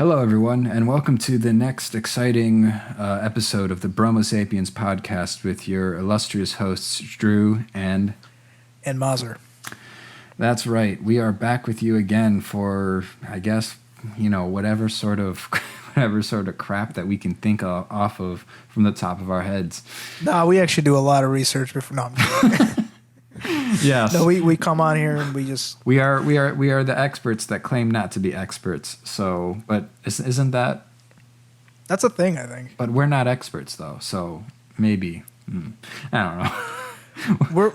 Hello, everyone, and welcome to the next exciting episode of the Bromo Sapiens podcast with your illustrious hosts, Drew and Mazher. That's right. We are back with you again for, I guess, whatever sort of crap that we can think of off of from the top of our heads. No, we actually do a lot of research before. No, yes. No, we come on here and we are the experts that claim not to be experts. So, but isn't that? That's a thing, I think. But we're not experts though, so maybe I don't know.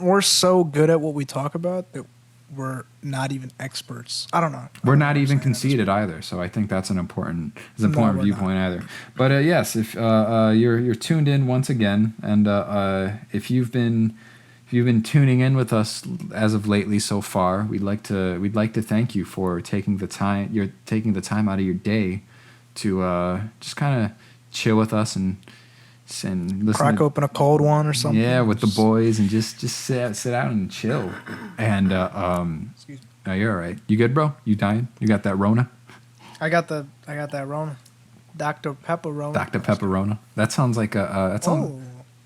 we're so good at what we talk about that we're not even experts. I don't know. We're not even conceited either, so I think that's an important viewpoint either. But yes, if you're tuned in once again, and if you've been tuning in with us as of lately so far, we'd like to thank you for taking the time out of your day to just kind of chill with us and listen. Crack open a cold one or something. Yeah, with the boys and just sit out and chill. And Excuse me. no, you're all right. You good, bro? You dying? You got that Rona? I got that Rona. Dr. Pepperoni. Dr. Pepperoni. That sounds like a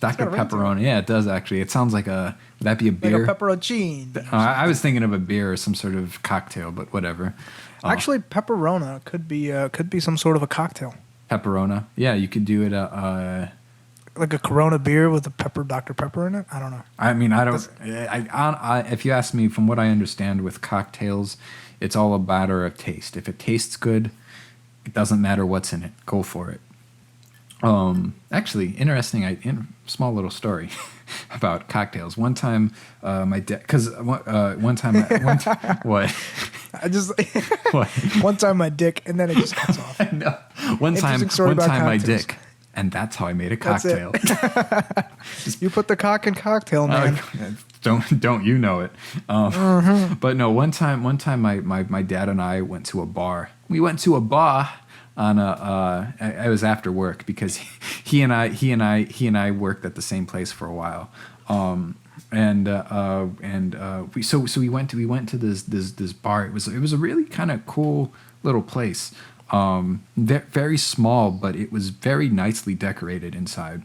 Dr. Pepperoni. Yeah, it does actually. It sounds like would that be a beer? Like a pepperoncini. I was thinking of a beer or some sort of cocktail, but whatever. Actually, pepperona could be some sort of a cocktail. Pepperona. Yeah, you could do it like a Corona beer with a Dr. Pepper in it. I don't know. I mean, I don't. If you ask me, from what I understand with cocktails, it's all a matter of taste. If it tastes good, it doesn't matter what's in it. Go for it. Actually, interesting. Small little story about cocktails. One time, my dad, one time, what? I just what? One time my dick, and then it just cuts off. No. One time my dick, and that's how I made a cocktail. You put the cock in cocktail, man. Don't you know it? But no, one time, my dad and I went to a bar. We went to a bar on I was after work because he and I worked at the same place for a while. We went to this bar. It was a really kind of cool little place. Very small, but it was very nicely decorated inside.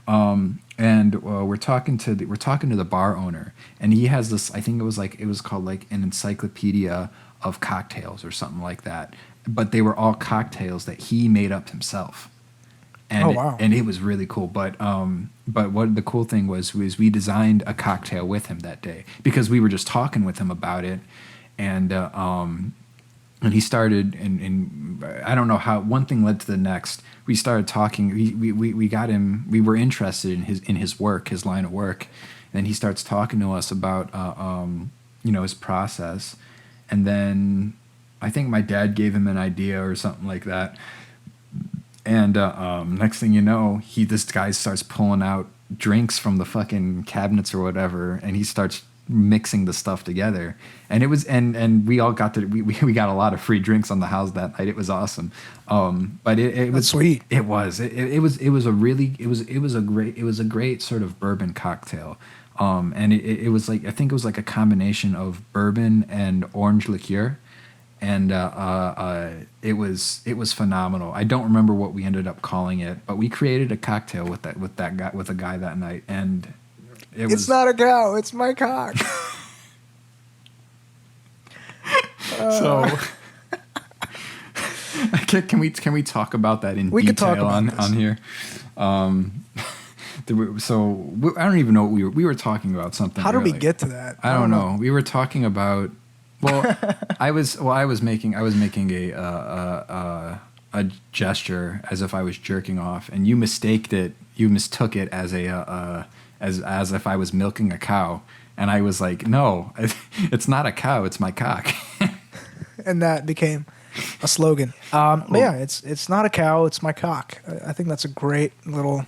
We're talking to the bar owner, and he has this. I think it was called like an encyclopedia of cocktails or something like that. But they were all cocktails that he made up himself. And wow. And it was really cool. But what the cool thing was we designed a cocktail with him that day because we were just talking with him about it, and he started and I don't know how one thing led to the next. We started talking. We got him. We were interested in his work, his line of work, and he starts talking to us about his process, and then I think my dad gave him an idea or something like that. And next thing you know, this guy starts pulling out drinks from the fucking cabinets or whatever, and he starts mixing the stuff together. And it was and we all got we got a lot of free drinks on the house that night. It was awesome. But it was sweet. It was a great sort of bourbon cocktail. And it was like I think it was like a combination of bourbon and orange liqueur. And it was phenomenal. I don't remember what we ended up calling it, but we created a cocktail with a guy that night, and it's not a cow, it's my cock. So can we talk about that in detail on here? So I don't even know what we were talking about something. How did we get to that? I don't know. We were talking about. Well, I was making a gesture as if I was jerking off, and you mistook it as as if I was milking a cow, and I was like, no, it's not a cow, it's my cock. And that became a slogan. Yeah, it's not a cow, it's my cock. I think that's a great little.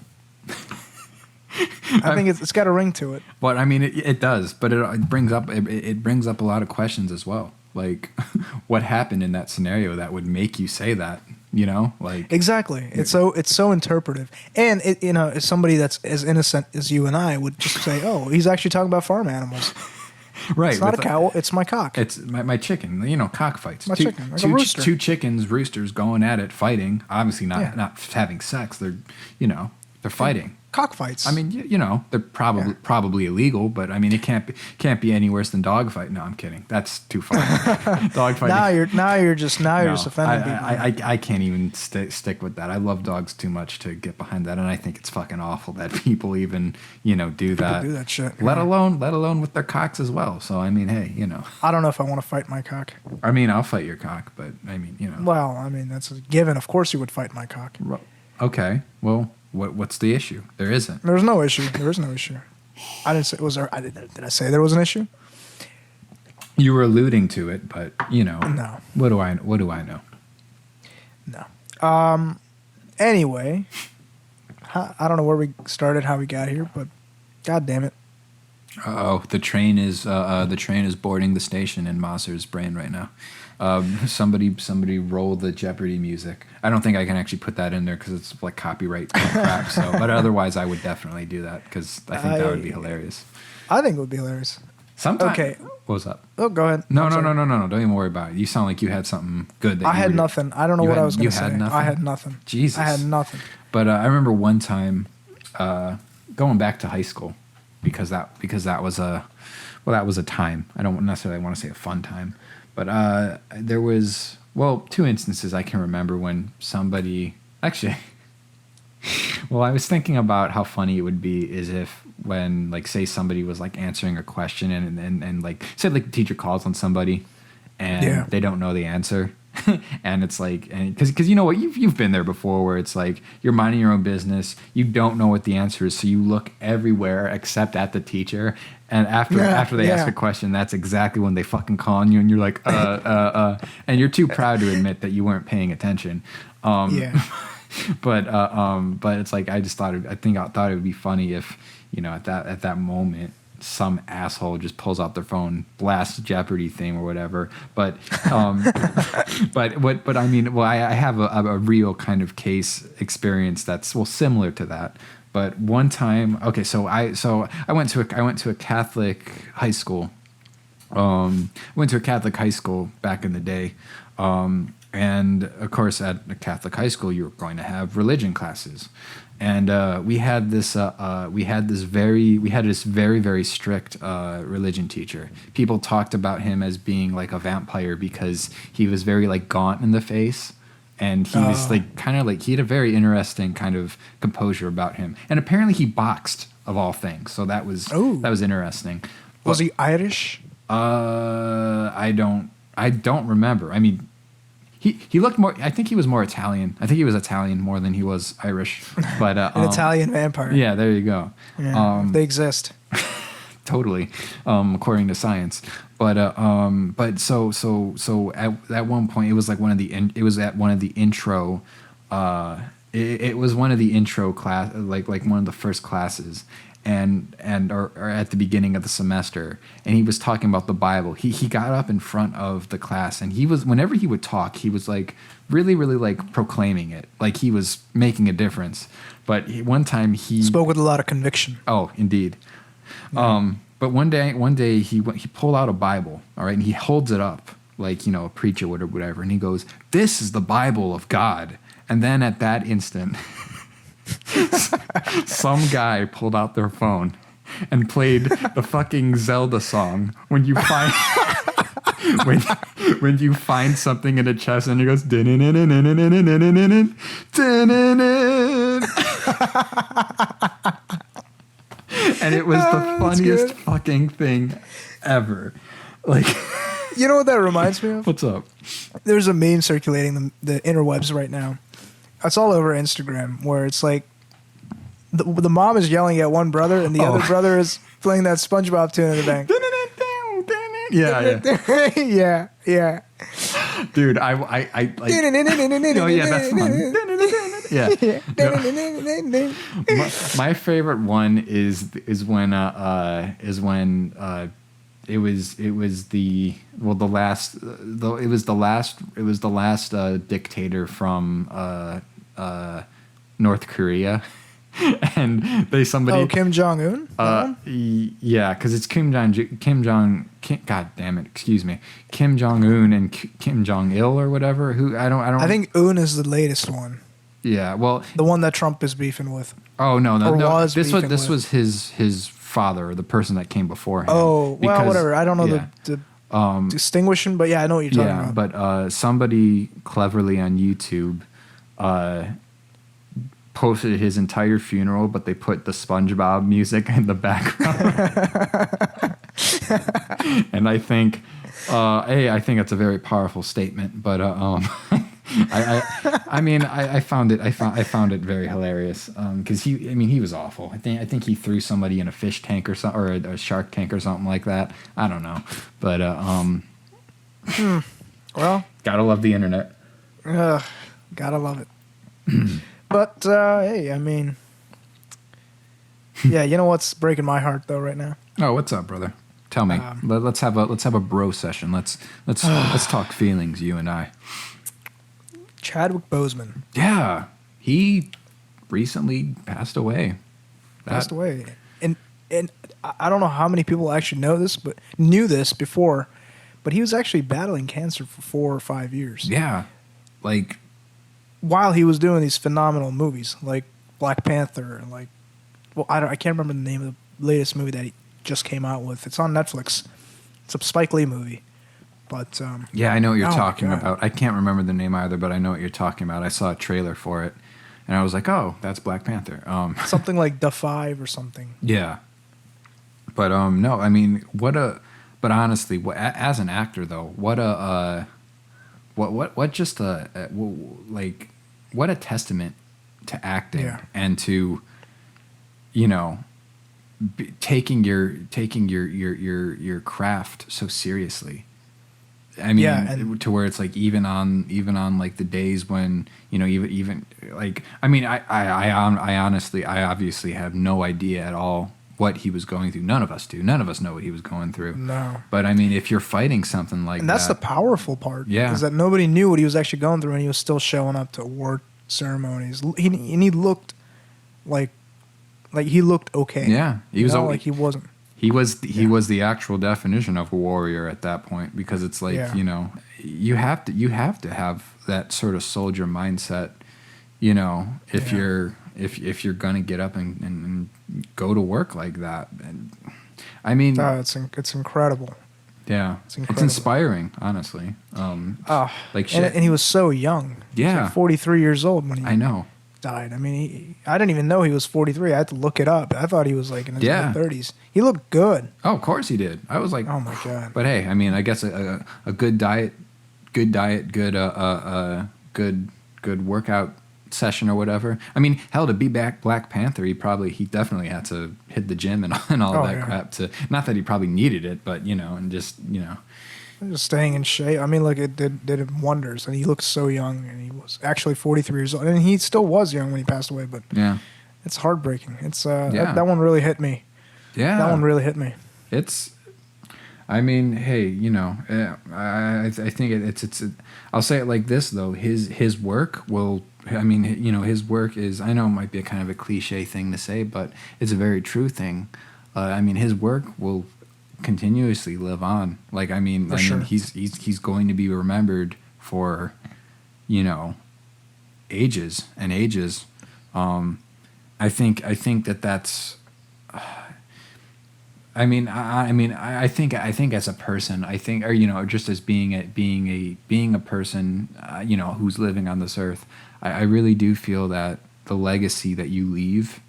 I think it's got a ring to it. But I mean, it does. But it brings up a lot of questions as well. Like, what happened in that scenario that would make you say that? Like exactly. It's so interpretive, and as somebody that's as innocent as you and I would just say, oh, he's actually talking about farm animals. Right. It's not a cow. It's my cock. It's my chicken. You know, cockfights. My chicken, like a rooster. Two chickens, roosters going at it, fighting. Obviously Yeah. not having sex. They're they're fighing. Cockfights. I mean, they're probably illegal, but I mean, it can't be any worse than dog fight. No, I'm kidding. That's too far. Dog fighting. Now you're just offending people. I can't even stick with that. I love dogs too much to get behind that, and I think it's fucking awful that people even do that. People do that shit. Let alone with their cocks as well. So I mean, hey, I don't know if I want to fight my cock. I mean, I'll fight your cock, but I mean, Well, I mean, that's a given. Of course you would fight my cock. Okay. Well, what's the issue? There isn't. There's no issue. There is no issue. I didn't say did I say there was an issue? You were alluding to it, but No. What do I know? No. Anyway, I don't know where we started, how we got here, but god damn it. Oh, the train is boarding the station in Mazher's brain right now. Somebody roll the Jeopardy music. I don't think I can actually put that in there because it's like copyright crap. So, but otherwise, I would definitely do that because I think that would be hilarious. I think it would be hilarious. Sometimes. Okay. What's up? Oh, go ahead. No. Don't even worry about it. You sound like you had something good. I had nothing. I don't know what I was going to say. Nothing? I had nothing. Jesus. I had nothing. But I remember one time going back to high school because that was a time. I don't necessarily want to say a fun time. But there was, two instances I can remember when somebody, actually, I was thinking about how funny it would be is if when, like, say somebody was, like, answering a question and like, say, like, the teacher calls on somebody and they don't know the answer. And it's like, because you know what, you've been there before where it's like you're minding your own business, you don't know what the answer is, so you look everywhere except at the teacher, and after they ask a question, that's exactly when they fucking call on you, and you're like and you're too proud to admit that you weren't paying attention. But it's like I thought it would be funny if at that moment some asshole just pulls out their phone, blasts Jeopardy theme or whatever. But but I mean, I have a real kind of case experience that's similar to that. But one time, okay, so I went to a Catholic high school. Went to a Catholic high school back in the day. And of course, at a Catholic high school, you were going to have religion classes. And we had this very, very strict religion teacher. People talked about him as being like a vampire because he was very like gaunt in the face, and he was like kind of like he had a very interesting kind of composure about him. And apparently he boxed, of all things, so that was interesting. Was he Irish? I don't remember. I mean, he looked more. I think he was more Italian. I think he was Italian more than he was Irish. But an Italian vampire. Yeah, there you go. Yeah, they exist. Totally, according to science. But so at one point it was like it was at one of the intro. It was one of the intro class, like one of the first classes. Or at the beginning of the semester, and he was talking about the Bible. He got up in front of the class, and whenever he would talk, he was like really like proclaiming it, like he was making a difference. But one time he spoke with a lot of conviction. Oh, indeed. Yeah. But one day he pulled out a Bible, all right, and he holds it up like a preacher would or whatever, and he goes, "This is the Bible of God." And then at that instant, some guy pulled out their phone and played the fucking Zelda song when you find when you find something in a chest, and it goes and it was the funniest fucking thing ever. Like, you know what that reminds me of? What's up? There's a meme circulating the interwebs right now. It's all over Instagram, where it's like the mom is yelling at one brother, and the other brother is playing that SpongeBob tune in the back. Yeah. Dude, I like. Oh yeah, that's fun. Yeah. My favorite one is when it was the last dictator from North Korea, and somebody. Oh, Kim Jong Un. Yeah, because it's God damn it, excuse me, Kim Jong Un and Kim Jong Il or whatever. Who I don't. I think Un is the latest one. Yeah, well, the one that Trump is beefing with. Oh no. This was was his father, the person that came before him. Oh, well, whatever. I don't know the distinguishing, but yeah, I know what you're talking about. But somebody cleverly on YouTube posted his entire funeral, but they put the SpongeBob music in the background. And I think, I think that's a very powerful statement. But I found it very hilarious because he was awful. I think he threw somebody in a fish tank or something, or a shark tank or something like that. I don't know, but well, gotta love the internet. Gotta love it. But hey, I mean, yeah, you know what's breaking my heart though right now? Oh, what's up, brother? Tell me. Let's have a bro session. Let's talk feelings, you and I. Chadwick Boseman. Yeah, he recently passed away. And I don't know how many people actually knew this before, but he was actually battling cancer for 4 or 5 years. Yeah, like while he was doing these phenomenal movies like Black Panther and I can't remember the name of the latest movie that he just came out with. It's on Netflix. It's a Spike Lee movie. But yeah, I know what you're talking about. I can't remember the name either, but I know what you're talking about. I saw a trailer for it, and I was like, "Oh, that's Black Panther." Something like The Five or something. Yeah, but no, I mean, But honestly, as an actor though, what a testament to acting and to, taking your craft so seriously. I mean, to where it's like even on like the days when even like I honestly obviously have no idea at all what he was going through. None of us do. None of us know what he was going through. No. But I mean, if you're fighting something like that, and that's the powerful part. Yeah, is that nobody knew what he was actually going through, and he was still showing up to award ceremonies. He looked like he looked okay. Yeah, he was like he wasn't. He was the actual definition of a warrior at that point, because it's like, you have to have that sort of soldier mindset, if you're gonna get up and go to work like that. And I mean, it's incredible. Yeah, it's incredible. It's inspiring, honestly. Like shit. And he was so young. Yeah, he was like 43 years old when he died. I mean, I didn't even know he was 43. I had to look it up. I thought he was like in his mid-30s. He looked good. Oh, of course he did. I was like, oh my god. But hey, I mean, I guess a good diet, good workout session or whatever. I mean, hell, to be back Black Panther, he definitely had to hit the gym and all of that crap. Not that he probably needed it, but and just just staying in shape. I mean, it did him wonders, and he looked so young, and he was actually 43 years old, and he still was young when he passed away. But it's heartbreaking. It's that one really hit me. Yeah, that one really hit me. I mean, hey, I think it's. I'll say it like this though: his work will. I mean, his work is. I know it might be a kind of a cliche thing to say, but it's a very true thing. I mean, his work will continuously live on. Like, I mean, he's going to be remembered for, ages and ages. I think that's. I think as a person, or just as being a person, who's living on this earth, I really do feel that the legacy that you leave,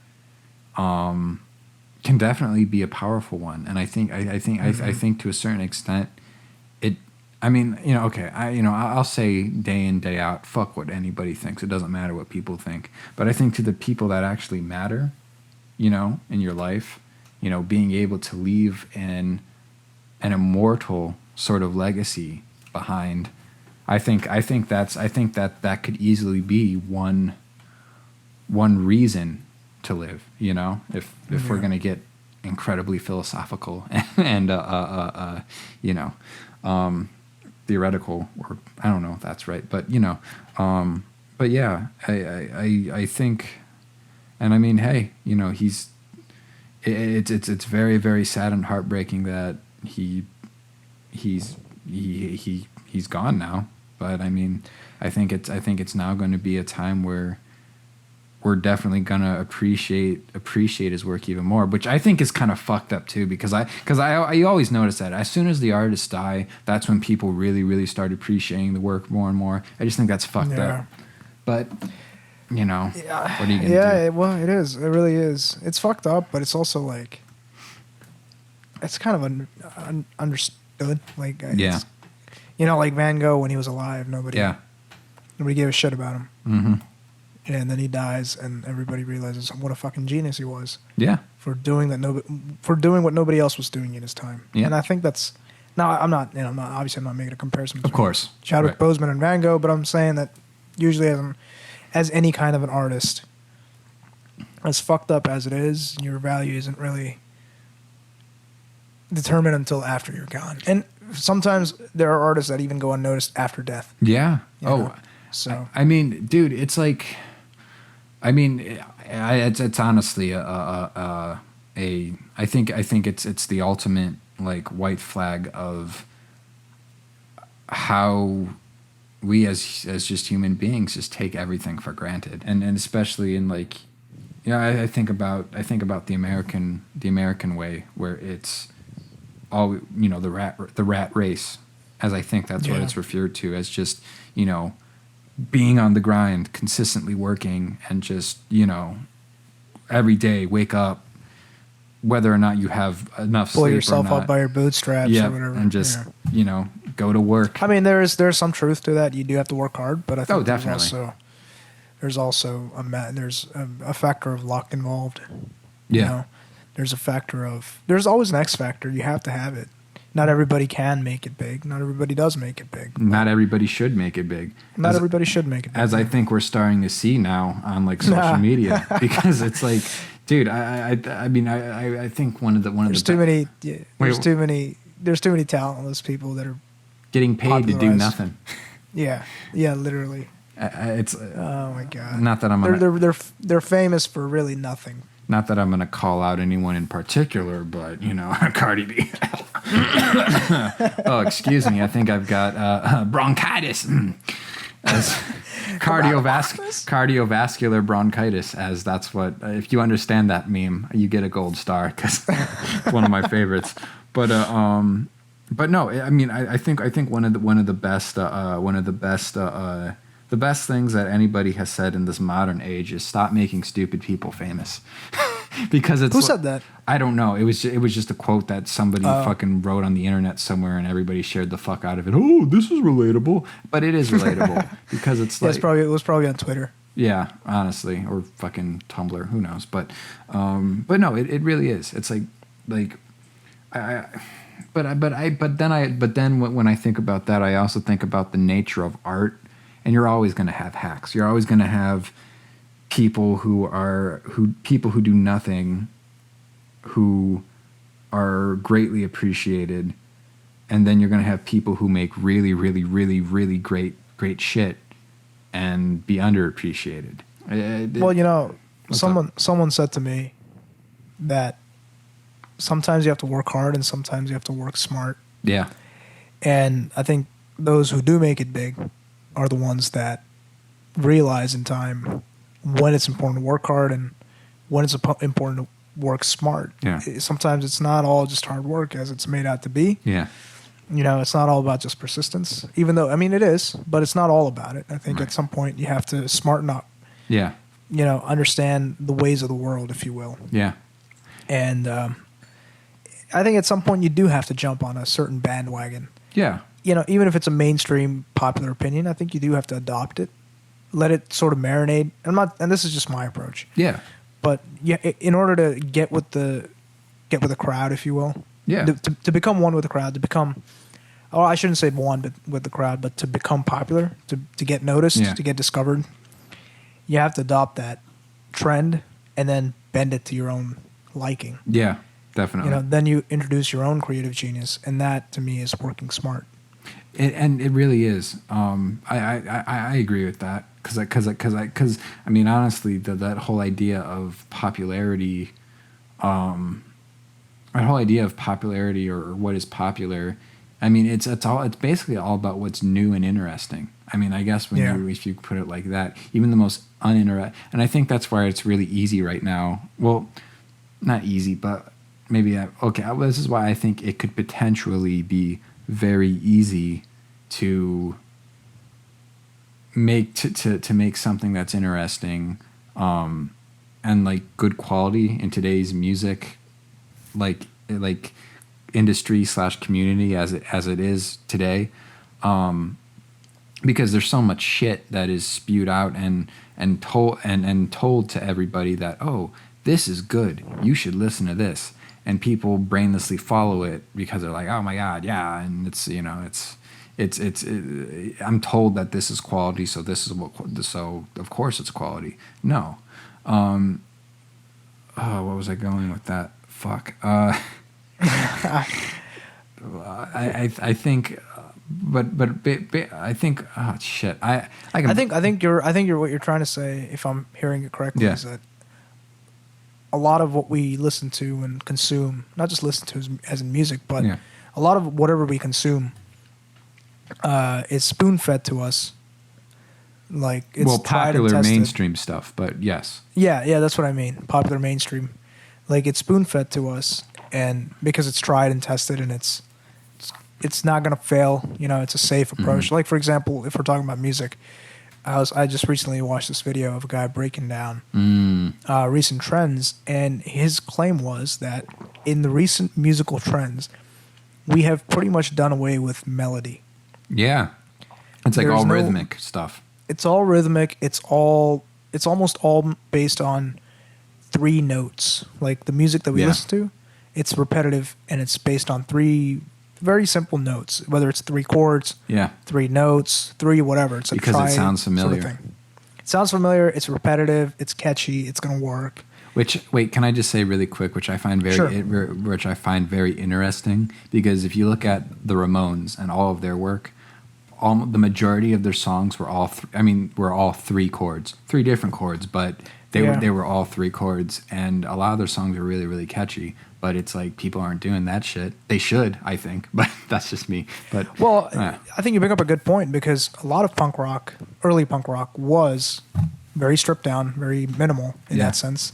can definitely be a powerful one. And I think to a certain extent, I'll say day in, day out, fuck what anybody thinks. It doesn't matter what people think. But I think to the people that actually matter, in your life, being able to leave an immortal sort of legacy behind, I think that could easily be one reason to live. If we're gonna get incredibly philosophical and theoretical, or I don't know if that's right, but but yeah, I think And I mean, hey, you know, it's very, very sad and heartbreaking that he's gone now. But I mean, I think it's now going to be a time where we're definitely gonna appreciate his work even more, which I think is kind of fucked up too, because I always notice that as soon as the artists die, that's when people really, really start appreciating the work more and more. I just think that's fucked up. But you know, what are you gonna do? Yeah, well, it is. It really is. It's fucked up, but it's also like it's kind of understood. Like, Yeah. You know, like Van Gogh when he was alive, nobody gave a shit about him. Mm-hmm. And then he dies, and everybody realizes what a fucking genius he was. Yeah. For doing what nobody else was doing in his time. Yeah. And I think that's now I'm not obviously I'm not making a comparison between Of course. Chadwick Right. Boseman and Van Gogh, but I'm saying that usually as any kind of an artist, as fucked up as it is, your value isn't really determined until after you're gone. And sometimes there are artists that even go unnoticed after death. Yeah. You know? So I mean, dude, it's like, I mean, it's honestly I think it's the ultimate like white flag of how we as just human beings just take everything for granted, and especially in like, you know, I think about the American way, where it's all, you know, the rat race, as I think that's what it's referred to as, just, you know, being on the grind, consistently working, and just, you know, every day wake up, whether or not you have enough pull sleep yourself or not, up by your bootstraps or whatever, and just you know, go to work. I mean, there's some truth to that. You do have to work hard, but I think definitely. there's also a factor of luck involved. Yeah. You know? There's always an X factor. You have to have it. Not everybody can make it big. Not everybody does make it big. Not everybody should make it big. Everybody should make it big. As I think we're starting to see now on like social media, because it's like, dude, I mean, I think one of the there's too many talentless people that are getting paid to do nothing. Yeah, literally. It's oh my god. Not that I'm they're famous for really nothing. Not that I'm going to call out anyone in particular, but, you know, Cardi B. Oh, excuse me. I think I've got bronchitis. As cardiovascular bronchitis, as that's what, if you understand that meme, you get a gold star, because it's one of my favorites. But no, I mean, I think one of the best things that anybody has said in this modern age is stop making stupid people famous. Because it's, who said that? I don't know. It was just a quote that somebody fucking wrote on the internet somewhere, and everybody shared the fuck out of it. Oh, this is relatable, but it is relatable because it's like, it was probably on Twitter. Yeah, honestly, or fucking Tumblr. Who knows? But no, it really is. It's like But then when I think about that, I also think about the nature of art, and you're always going to have hacks. You're always going to have people who do nothing, who are greatly appreciated, and then you're going to have people who make really, really, really, really great shit and be underappreciated. Well, you know, someone said to me that sometimes you have to work hard and sometimes you have to work smart. Yeah. And I think those who do make it big are the ones that realize in time when it's important to work hard and when it's important to work smart. Yeah. Sometimes it's not all just hard work as it's made out to be. Yeah. You know, it's not all about just persistence, even though, I mean, it is, but it's not all about it. I think Right. at some point you have to smarten up. Yeah. You know, understand the ways of the world, if you will. Yeah. And I think at some point you do have to jump on a certain bandwagon. Yeah. You know, even if it's a mainstream popular opinion, I think you do have to adopt it, let it sort of marinate. And this is just my approach. Yeah. But yeah, in order to get with the crowd, if you will. Yeah. To become one with the crowd, to become, oh, I shouldn't say one with the crowd, but to become popular, to get noticed, Yeah. to get discovered, you have to adopt that trend and then bend it to your own liking. Yeah. Definitely. You know, then you introduce your own creative genius, and that to me is working smart. And it really is. I agree with that. Because I mean, honestly, that whole idea of popularity, that whole idea of popularity or what is popular, I mean, it's basically all about what's new and interesting. I mean, I guess if you put it like that, even the most uninteresting, and I think that's why it's really easy right now. Well, not easy, but maybe this is why I think it could potentially be very easy to make to make something that's interesting, and like good quality in today's music, like industry / community as it is today, because there's so much shit that is spewed out and told to everybody that, oh, this is good, you should listen to this, and people brainlessly follow it because they're like, oh my god, yeah, and it's I'm told that this is quality, so this is so of course it's quality. No. What was I going with that? Fuck. I think, but I think, oh shit. I think you're what you're trying to say, if I'm hearing it correctly, is that a lot of what we listen to and consume, not just listen to as in music, but a lot of whatever we consume is spoon-fed to us. Like, it's popular mainstream stuff, but yes. Yeah, that's what I mean. Popular mainstream. Like, it's spoon-fed to us, and because it's tried and tested, and it's not going to fail. It's a safe approach. Mm-hmm. Like, for example, if we're talking about music, I just recently watched this video of a guy breaking down recent trends, and his claim was that in the recent musical trends, we have pretty much done away with melody. Yeah. It's like all rhythmic stuff. It's all rhythmic. It's almost all based on 3 notes. Like the music that we listen to, it's repetitive and it's based on 3 very simple notes, whether it's 3 chords, 3 notes, 3 whatever. It's because it sounds familiar. Sort of thing. It sounds familiar. It's repetitive. It's catchy. It's going to work. Wait, can I just say really quick, which I find very interesting, because if you look at the Ramones and all of their work, the majority of their songs were all 3 chords, 3 different chords, but they were all 3 chords, and a lot of their songs are really, really catchy. But it's like people aren't doing that shit. They should, I think, but that's just me. But I think you bring up a good point, because a lot of punk rock, early punk rock, was very stripped down, very minimal in that sense.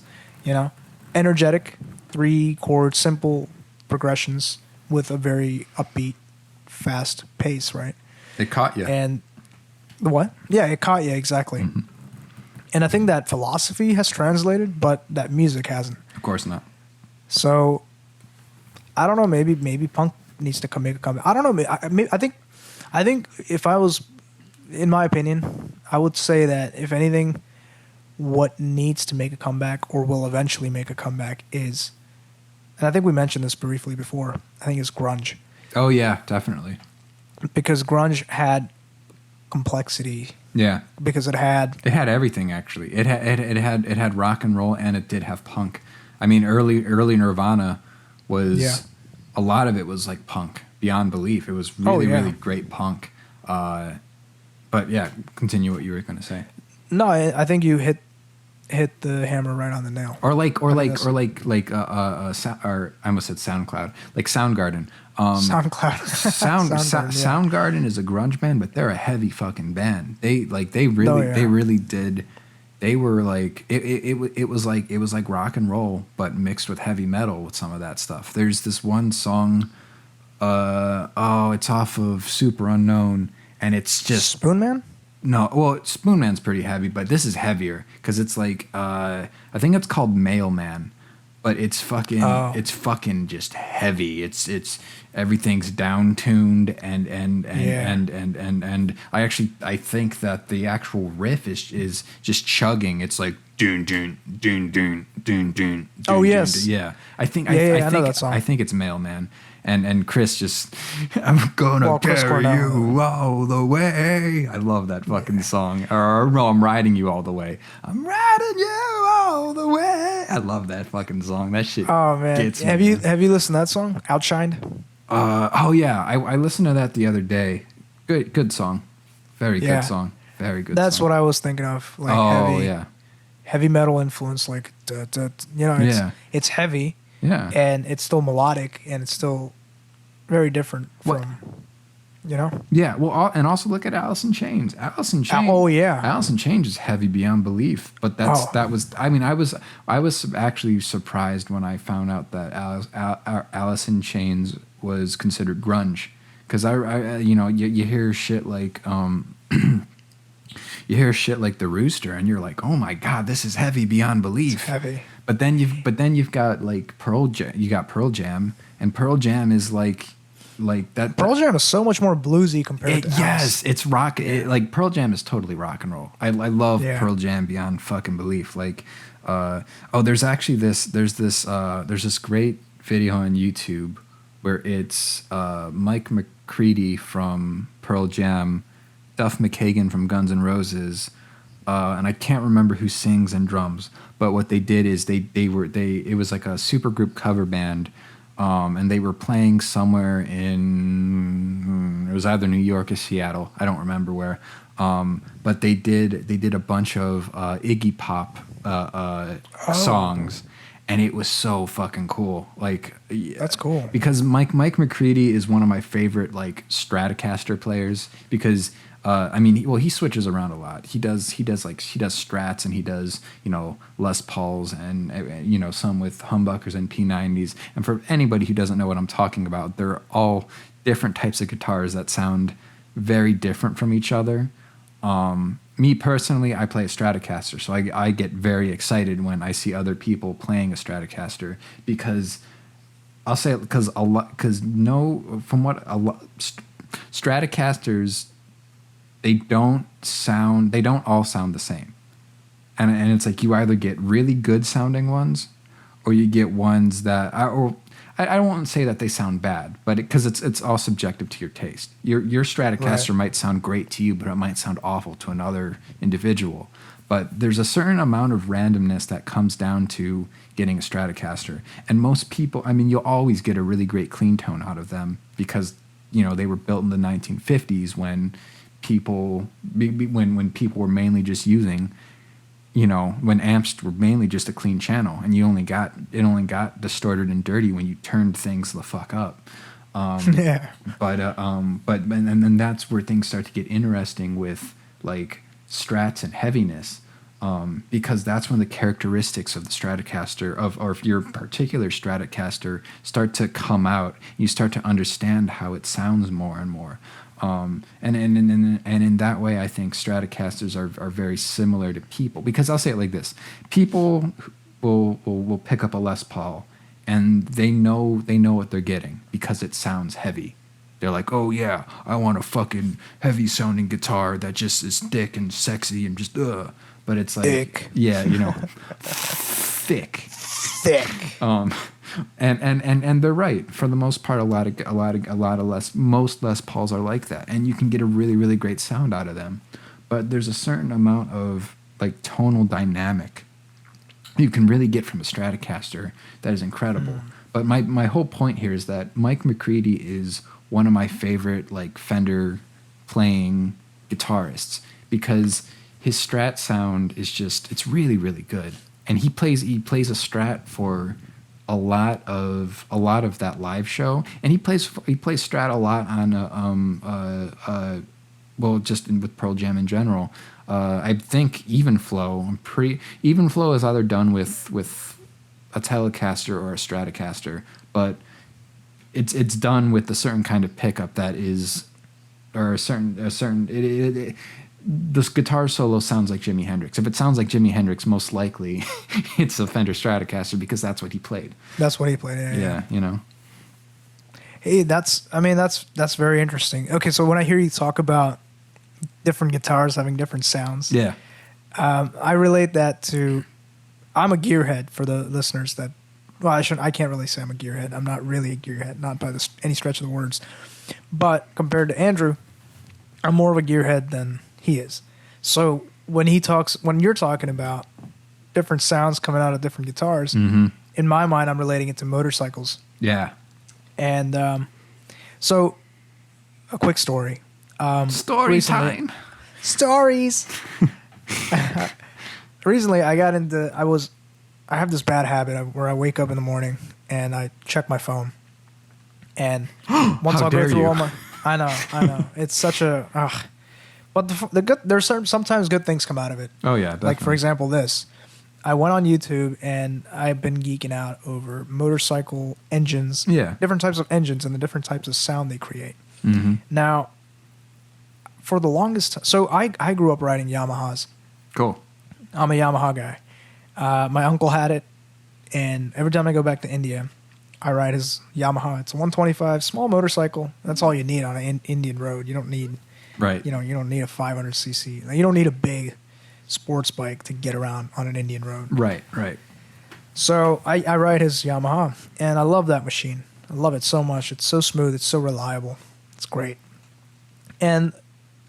Energetic, 3 chords, simple progressions with a very upbeat, fast pace, right? It caught you. And what? Yeah, it caught you, exactly. Mm-hmm. And I think that philosophy has translated, but that music hasn't. Of course not. So, I don't know. Maybe punk needs to make a comeback. I don't know. I think if I was, in my opinion, I would say that if anything, what needs to make a comeback or will eventually make a comeback is, and I think we mentioned this briefly before, I think it's grunge. Oh yeah, definitely. Because grunge had complexity. Yeah. Because it had everything, actually. It had rock and roll, and it did have punk. I mean, early Nirvana was a lot of it was like punk beyond belief. It was really great punk. But yeah, continue what you were going to say. No, I think you hit the hammer right on the nail. Or I almost said SoundCloud, like Soundgarden. Soundgarden is a grunge band, but they're a heavy fucking band. They really did. They were like it was like rock and roll, but mixed with heavy metal with some of that stuff. There's this one song, it's off of Super Unknown, and it's just Spoonman. No, well, Spoonman's pretty heavy, but this is heavier because it's like I think it's called Mailman, but it's fucking just heavy. It's everything's down tuned and I think that the actual riff is just chugging. It's like doon doon doon doon doon doon. Oh yes, yeah. I think I know that song. I think it's Mailman. And Chris just, I'm gonna carry you all the way. I love that fucking song. Or no, I'm riding you all the way. I'm riding you all the way. I love that fucking song. That shit. Oh man, gets have me, you listened to that song, Outshined? Oh yeah, I listened to that the other day. Good song. Very good song. Very good. That's song. what I was thinking of. Like Oh yeah. heavy metal influence. Like it's heavy. Yeah. And it's still melodic, and it's still very different from, Yeah. Well, and also look at Alice in Chains. Alice in Chains. Oh yeah. Alice in Chains is heavy beyond belief. But that was. I mean, I was actually surprised when I found out that Alice in Chains was considered grunge, because you hear shit like you hear shit like The Rooster, and you're like, oh my god, this is heavy beyond belief. It's heavy. But then you've got like Pearl Jam. You got Pearl Jam, and Pearl Jam is like that. Pearl Jam is so much more bluesy compared to Yes, it's rock. Like Pearl Jam is totally rock and roll. I love Pearl Jam beyond fucking belief. Like, there's this great video on YouTube where it's Mike McCready from Pearl Jam, Duff McKagan from Guns N' Roses, and I can't remember who sings and drums. But what they did is it was like a supergroup cover band, and they were playing somewhere it was either New York or Seattle. I don't remember where. But they did a bunch of Iggy Pop songs, and it was so fucking cool. Like, that's cool, because Mike McCready is one of my favorite like Stratocaster players, because he switches around a lot. He does Strats, and he does Les Pauls, and some with humbuckers and P90s. And for anybody who doesn't know what I'm talking about, they're all different types of guitars that sound very different from each other. Me personally, I play a Stratocaster, so I get very excited when I see other people playing a Stratocaster, because Stratocasters, they don't all sound the same. And it's like you either get really good sounding ones, or you get ones that I don't want to say that they sound bad, but because it's all subjective to your taste. Your Stratocaster might sound great to you, but it might sound awful to another individual. But there's a certain amount of randomness that comes down to getting a Stratocaster. And most people, you'll always get a really great clean tone out of them, because they were built in the 1950s when people were mainly just using, when amps were mainly just a clean channel, and it only got distorted and dirty when you turned things the fuck up. But then that's where things start to get interesting with like Strats and heaviness, because that's when the characteristics of the Stratocaster or your particular Stratocaster start to come out. You start to understand how it sounds more and more. And in that way, I think Stratocasters are very similar to people, because I'll say it like this: people will pick up a Les Paul, and they know what they're getting because it sounds heavy. They're like, oh yeah, I want a fucking heavy sounding guitar that just is thick and sexy and just but it's like thick. Yeah, thick. And they're right for the most part. Most Les Pauls are like that, and you can get a really, really great sound out of them. But there's a certain amount of like tonal dynamic you can really get from a Stratocaster that is incredible. But my whole point here is that Mike McCready is one of my favorite like Fender playing guitarists, because his Strat sound is just, it's really, really good. And he plays a Strat for a lot of that live show, and he plays Strat a lot on just with Pearl Jam in general. I think Even Flow is either done with a Telecaster or a Stratocaster, but it's done with a certain kind of pickup that is, or this guitar solo sounds like Jimi Hendrix. If it sounds like Jimi Hendrix, most likely it's a Fender Stratocaster, because that's what he played. That's what he played. Yeah. Hey, that's very interesting. Okay, so when I hear you talk about different guitars having different sounds, I relate that to, I'm a gearhead for the listeners that, well, I can't really say I'm a gearhead. I'm not really a gearhead, not by any stretch of the words. But compared to Andrew, I'm more of a gearhead than he is. So when you're talking about different sounds coming out of different guitars, in my mind, I'm relating it to motorcycles. Yeah. And so a quick story. Story time. Stories. Recently, I have this bad habit where I wake up in the morning and I check my phone. And once I'll go through all my... I know. It's such a... Ugh. But the good, there's sometimes good things come out of it. Oh, yeah, definitely. Like, for example, this. I went on YouTube and I've been geeking out over motorcycle engines. Yeah. Different types of engines and the different types of sound they create. Mm-hmm. Now, for the longest time... So I grew up riding Yamahas. Cool. I'm a Yamaha guy. My uncle had it, and every time I go back to India, I ride his Yamaha. It's a 125, small motorcycle. That's all you need on an Indian road. You don't need, right. You don't need a 500cc. You don't need a big sports bike to get around on an Indian road. Right. So I ride his Yamaha, and I love that machine. I love it so much. It's so smooth. It's so reliable. It's great. And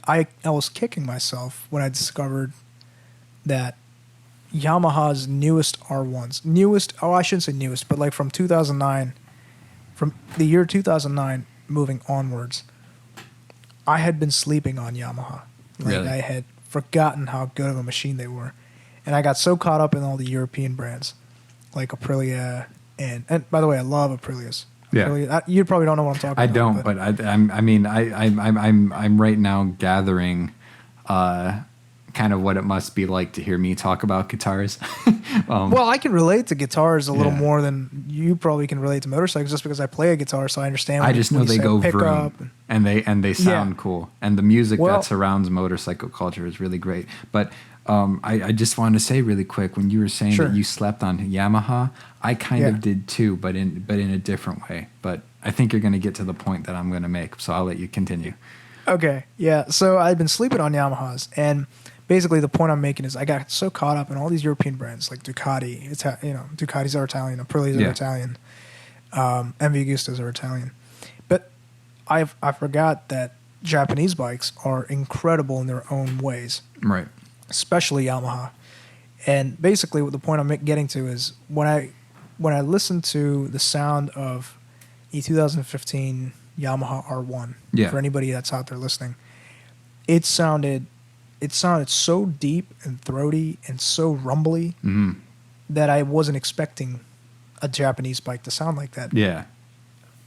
I was kicking myself when I discovered that Yamaha's newest R1s, I shouldn't say newest, but like from 2009, from the year 2009 moving onwards, I had been sleeping on Yamaha. Really? I had forgotten how good of a machine they were. And I got so caught up in all the European brands, like Aprilia, and by the way, I love Aprilias. Yeah. Aprilia, you probably don't know what I'm talking about. I don't, but I'm right now gathering kind of what it must be like to hear me talk about guitars. Well, I can relate to guitars a little Yeah. more than you probably can relate to motorcycles, just because I play a guitar, so I understand. I just know they go pick vroom, up. and they sound cool, and the music Well- that surrounds motorcycle culture is really great. But I just wanted to say really quick, when you were saying Sure. that you slept on Yamaha, I kind Yeah. of did too, but in a different way. But I think you're going to get to the point that I'm going to make, so I'll let you continue. Okay, yeah. So I've been sleeping on Yamahas, and basically the point I'm making is I got so caught up in all these European brands like Ducati. Ducatis are Italian, Aprilias Yeah. are Italian, MV Agustas are Italian. But I forgot that Japanese bikes are incredible in their own ways, Right. especially Yamaha. And basically, what the point I'm getting to is when I listen to the sound of a 2015 Yamaha R1, Yeah. for anybody that's out there listening, it sounded so deep and throaty and so rumbly Mm-hmm. that I wasn't expecting a Japanese bike to sound like that. Yeah.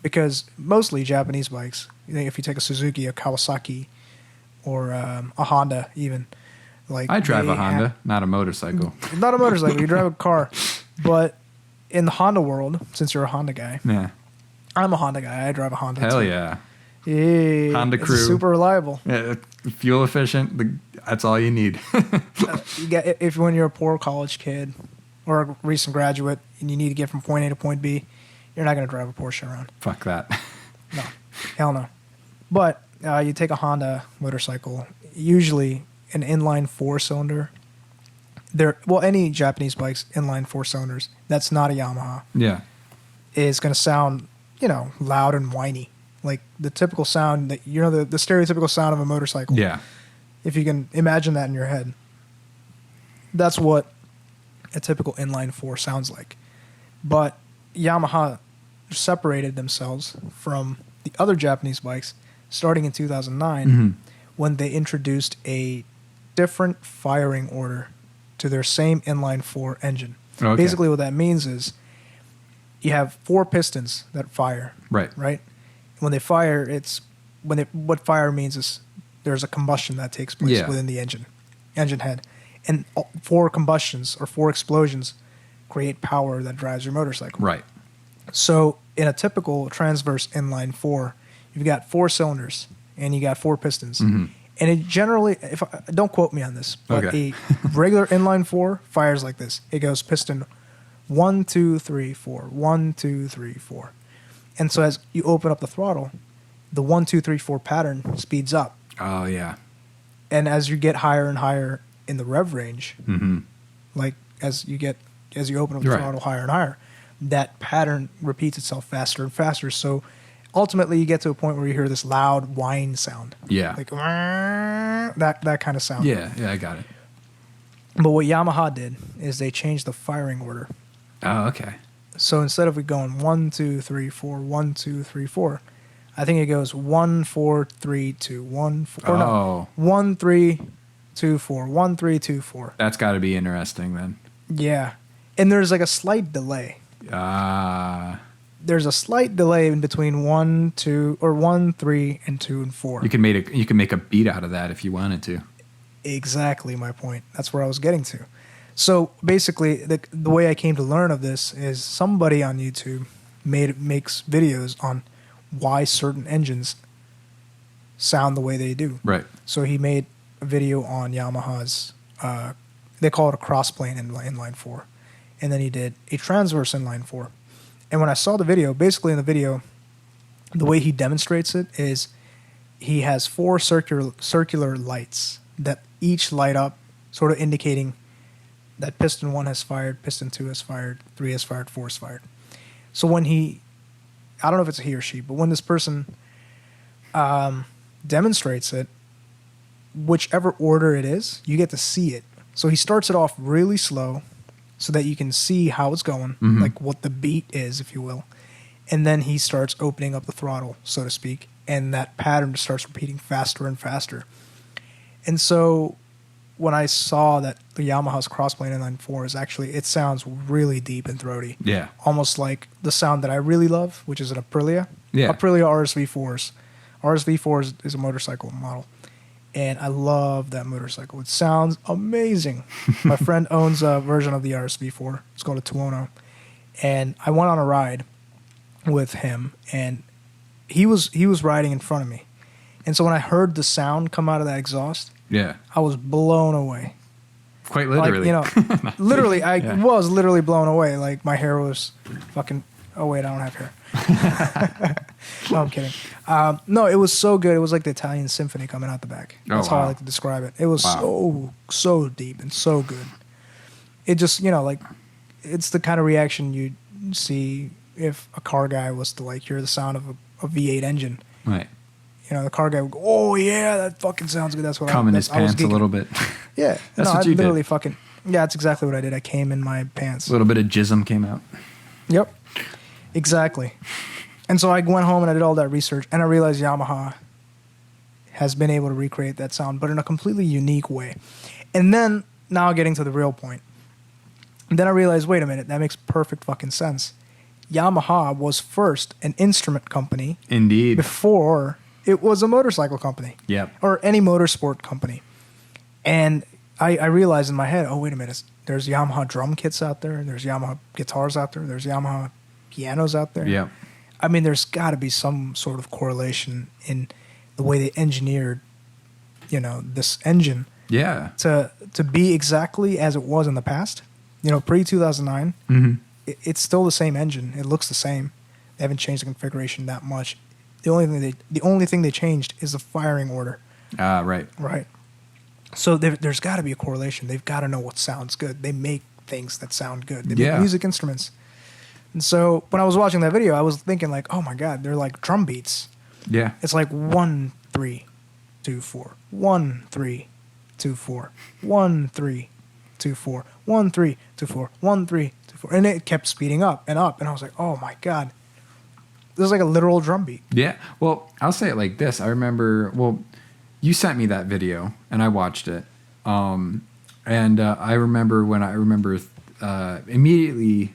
Because mostly Japanese bikes, if you take a Suzuki, a Kawasaki, or a Honda even, like I drive they a Honda, not a motorcycle. not a motorcycle, you drive a car. But in the Honda world, since you're a Honda guy, Yeah. I'm a Honda guy. I drive a Honda Hell too. yeah. Yeah, Honda it's Crew. super reliable. Yeah, fuel efficient. That's all you need. You get if when you're a poor college kid or a recent graduate and you need to get from point A to point B, you're not going to drive a Porsche around. Fuck that. No, hell no. But you take a Honda motorcycle, usually an inline 4-cylinder. Any Japanese bikes, inline 4 cylinders. That's not a Yamaha. Yeah. Is going to sound, loud and whiny, like the typical sound that the stereotypical sound of a motorcycle. Yeah. If you can imagine that in your head, that's what a typical inline 4 sounds like. But Yamaha separated themselves from the other Japanese bikes starting in 2009 Mm-hmm. when they introduced a different firing order to their same inline 4 engine. Okay. Basically what that means is you have 4 pistons that fire, Right. right? When they fire, what fire means is there's a combustion that takes place Yeah. within the engine head. And 4 combustions or 4 explosions create power that drives your motorcycle. Right. So in a typical transverse inline 4, you've got 4 cylinders and you got 4 pistons. Mm-hmm. And it generally, don't quote me on this, but Okay. a regular inline 4 fires like this. It goes piston 1, 2, 3, 4, 1, 2, 3, 4. And so as you open up the throttle, the 1, 2, 3, 4 pattern speeds up. Oh yeah. And as you get higher and higher in the rev range, Mm-hmm. like as you open up the Right. throttle higher and higher, that pattern repeats itself faster and faster. So ultimately you get to a point where you hear this loud whine sound. Yeah. Like that kind of sound. Yeah. I got it. But what Yamaha did is they changed the firing order. Oh, okay. So instead of it going 1, 2, 3, 4, 1, 2, 3, 4, I think it goes 1, 4, 3, 2, 1, 4. Or no, Oh. 1, 3, 2 4, 1 3 2 4. That's got to be interesting then. Yeah, and there's like a slight delay. There's a slight delay in between 1 2 or 1 3 and 2 and 4. You can make a beat out of that if you wanted to. Exactly my point. That's where I was getting to. So basically, the way I came to learn of this is somebody on YouTube makes videos on why certain engines sound the way they do. Right. So he made a video on Yamaha's, they call it a crossplane inline 4. And then he did a transverse inline 4. And when I saw the video, basically in the video, the way he demonstrates it is he has 4 circular lights that each light up, sort of indicating that piston 1 has fired, piston 2 has fired, 3 has fired, 4 has fired. So when I don't know if it's a he or she, but when this person demonstrates it, whichever order it is, you get to see it. So he starts it off really slow so that you can see how it's going, like what the beat is, if you will. And then he starts opening up the throttle, so to speak, and that pattern starts repeating faster and faster. And so when I saw that the Yamaha's crossplane inline 4 is actually, it sounds really deep and throaty. Yeah. Almost like the sound that I really love, which is an Aprilia. Yeah. Aprilia RSV4s. RSV4 is a motorcycle model. And I love that motorcycle. It sounds amazing. My friend owns a version of the RSV4. It's called a Tuono. And I went on a ride with him, and he was riding in front of me. And so when I heard the sound come out of that exhaust, yeah, I was blown away. Quite literally. Like, literally, I was literally blown away. Like, my hair was fucking... Oh, wait, I don't have hair. No, I'm kidding. No, it was so good. It was like the Italian symphony coming out the back. That's how I like to describe it. It was so deep and so good. It just, like, it's the kind of reaction you'd see if a car guy was to, like, hear the sound of a V8 engine. Right. The car guy would go, "Oh yeah, that fucking sounds good." That's what Come in his pants a little bit. Yeah, that's what I you literally did. fucking. Yeah, that's exactly what I did. I came in my pants. A little bit of jism came out. Yep, exactly. And so I went home and I did all that research, and I realized Yamaha has been able to recreate that sound, but in a completely unique way. And then, now getting to the real point, then I realized, wait a minute, that makes perfect fucking sense. Yamaha was first an instrument company. Indeed. Before it was a motorcycle company. Yep. Or any motorsport company. And I realized in my head, oh, wait a minute. There's Yamaha drum kits out there. There's Yamaha guitars out there. There's Yamaha pianos out there. Yep. I mean, there's got to be some sort of correlation in the way they engineered, this engine. Yeah. To be exactly as it was in the past. Pre-2009, it's still the same engine. It looks the same. They haven't changed the configuration that much. The only thing they changed is the firing order. Right. Right. So there's got to be a correlation. They've got to know what sounds good. They make things that sound good. They make music instruments. And so when I was watching that video, I was thinking like, oh my God, they're like drum beats. Yeah. It's like 1 3 2 4 1 3 2 4 1 3 2 4 1 3 2 4 1 3 2 4, and it kept speeding up, and I was like, oh my God. This is like a literal drum beat. Yeah. Well, I'll say it like this. I remember, you sent me that video, and I watched it. I remember immediately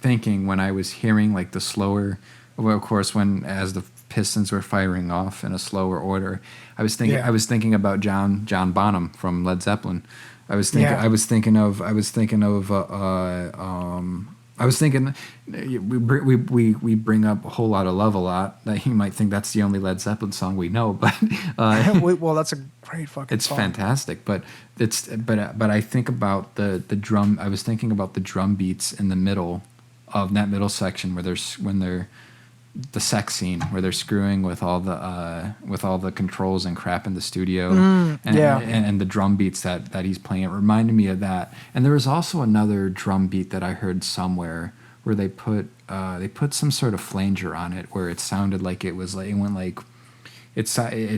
thinking when I was hearing like the slower, of course, as the pistons were firing off in a slower order, I was thinking about John Bonham from Led Zeppelin. I was thinking we bring up a whole lot of Love a Lot. That you might think that's the only Led Zeppelin song we know, but well, that's a great fucking it's song. fantastic. But I think about the drum. I was thinking about the drum beats in the middle of that middle section where they're the sex scene where they're screwing with all the controls and crap in the studio, and the drum beats that he's playing. It reminded me of that. And there was also another drum beat that I heard somewhere where they put some sort of flanger on it where it sounded like it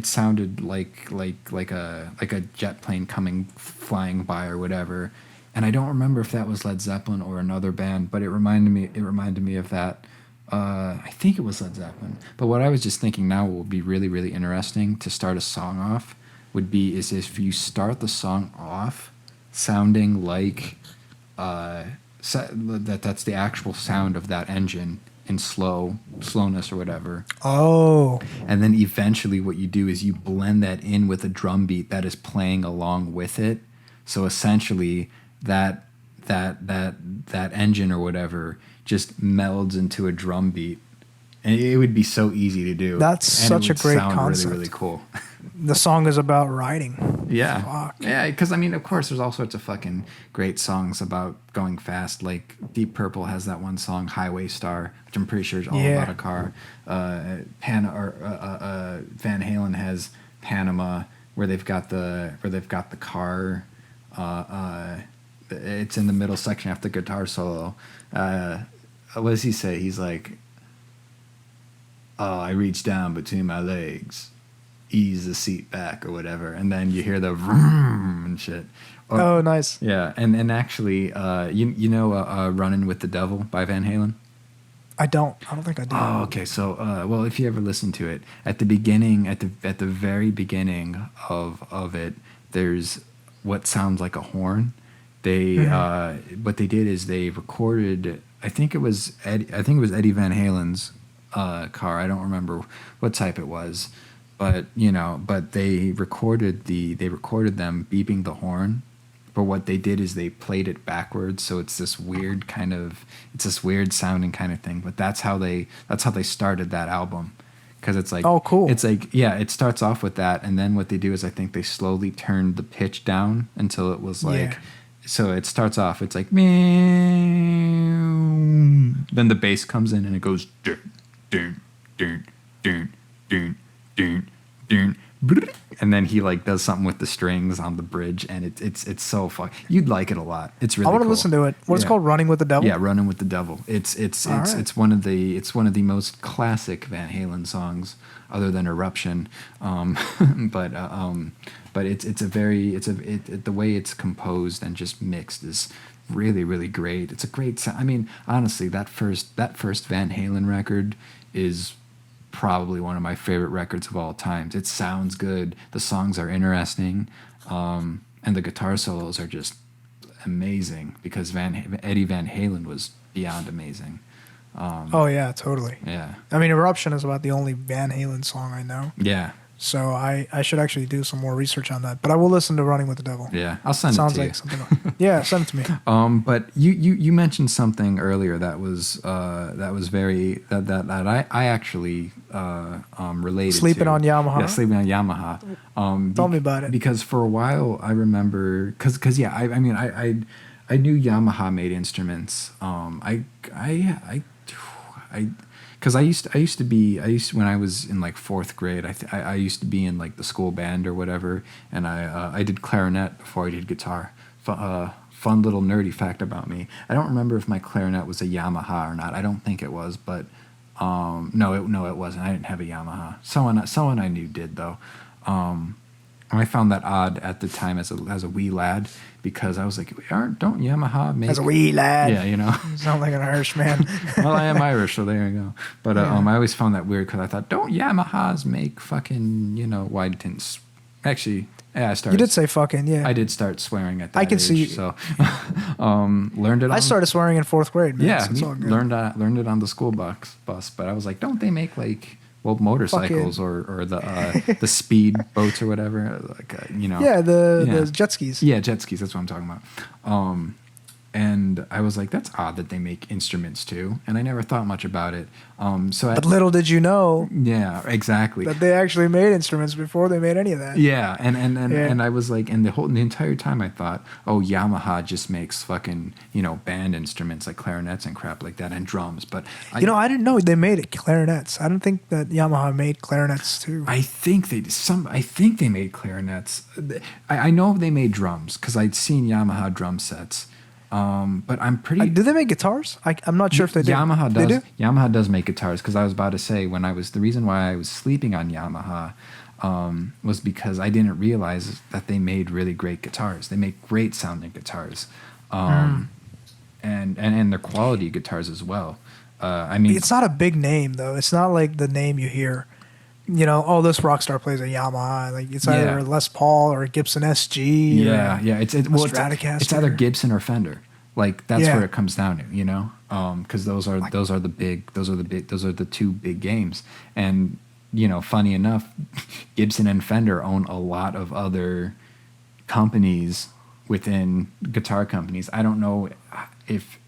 sounded like a jet plane flying by or whatever. And I don't remember if that was Led Zeppelin or another band, but it reminded me of that. I think it was Led Zeppelin. But what I was just thinking now would be really, really interesting to start a song off would be is if you start the song off sounding like that's the actual sound of that engine in slowness or whatever. Oh. And then eventually what you do is you blend that in with a drum beat that is playing along with it. So essentially that engine or whatever just melds into a drum beat. And it would be so easy to do. That's such a great concept. Really, really cool. The song is about riding. Yeah. Fuck. Yeah, because, I mean, of course, there's all sorts of fucking great songs about going fast. Like, Deep Purple has that one song, Highway Star, which I'm pretty sure is all about a car. Van Halen has Panama, where they've got the car. It's in the middle section after the guitar solo. What does he say? He's like, I reach down between my legs, ease the seat back or whatever, and then you hear the vroom and shit. Oh, nice. Yeah, and actually, you know, "Running with the Devil" by Van Halen. I don't think I do. Oh, okay. So, well, if you ever listen to it, at the beginning, at the very beginning of it, there's what sounds like a horn. They what they did is they recorded. I think it was Eddie Van Halen's car. I don't remember what type it was, but they recorded them beeping the horn. But what they did is they played it backwards, so it's this weird sounding kind of thing. But that's how they started that album, because it's like, oh, cool. It's like, yeah, it starts off with that, and then what they do is I think they slowly turned the pitch down until it was like. Yeah. So it starts off, it's like, meow. Then the bass comes in and it goes, dun, dun, dun, dun, dun, dun, dun, and then he like does something with the strings on the bridge, and it's so fun. You'd like it a lot. It's really. I want to listen to it. What's it called? Running with the Devil. Yeah, Running with the Devil. It's one of the most classic Van Halen songs, other than Eruption. But the way it's composed and just mixed is really, really great. It's a great sound. I mean, honestly, that first Van Halen record is probably one of my favorite records of all times. It sounds good. The songs are interesting, and the guitar solos are just amazing because Eddie Van Halen was beyond amazing. Oh yeah, totally. Yeah. I mean, Eruption is about the only Van Halen song I know. Yeah. So I should actually do some more research on that. But I will listen to Running with the Devil. Yeah, I'll send it to you. Sounds like something. Yeah, send it to me. But you mentioned something earlier that was very that I actually related Sleeping to. on Yamaha. Yeah, Sleeping on Yamaha. Tell me about it. Because for a while I remember because yeah, I mean I knew Yamaha made instruments. Because I used to when I was in like fourth grade, I used to be in like the school band or whatever, and I did clarinet before I did guitar. Fun little nerdy fact about me. I don't remember if my clarinet was a Yamaha or not. I don't think it was, but no, it wasn't. I didn't have a Yamaha. Someone I knew did though. I found that odd at the time as a wee lad, because I was like, don't Yamaha make... As a wee lad. Yeah, you know. You sound like an Irish man. Well, I am Irish, so there you go. But I always found that weird because I thought, don't Yamahas make fucking, wide tints? Actually, yeah, I started... You did say fucking, yeah. I did start swearing at that I can age, see... So, learned it I started swearing in fourth grade, man. Yeah, so it's all good. learned it on the school bus, but I was like, don't they make, like... Well, motorcycles or the speed boats or whatever, like Yeah, the jet skis. Yeah, jet skis. That's what I'm talking about. And I was like, that's odd that they make instruments too. And I never thought much about it. But little did you know. Yeah, exactly. That they actually made instruments before they made any of that. Yeah, and I was like, and the entire time I thought, oh, Yamaha just makes fucking band instruments like clarinets and crap like that and drums. But I didn't know they made clarinets. I didn't think that Yamaha made clarinets too. I think they made clarinets. I know they made drums because I'd seen Yamaha drum sets. But I'm pretty. Do they make guitars? I'm not sure if they do. Yamaha does. They do? Yamaha does make guitars, because I was about to say the reason why I was sleeping on Yamaha was because I didn't realize that they made really great guitars. They make great sounding guitars, and they're quality guitars as well. I mean, it's not a big name though. It's not like the name you hear. you know, oh, this rock star plays a Yamaha. Like it's Yeah. either a Les Paul or a Gibson SG. Yeah, or yeah. It's Stratocaster. it's either Gibson or Fender. Like that's Yeah. where it comes down to, you know, because those are the two big games. And you know, funny enough, Gibson and Fender own a lot of other companies within guitar companies. I don't know if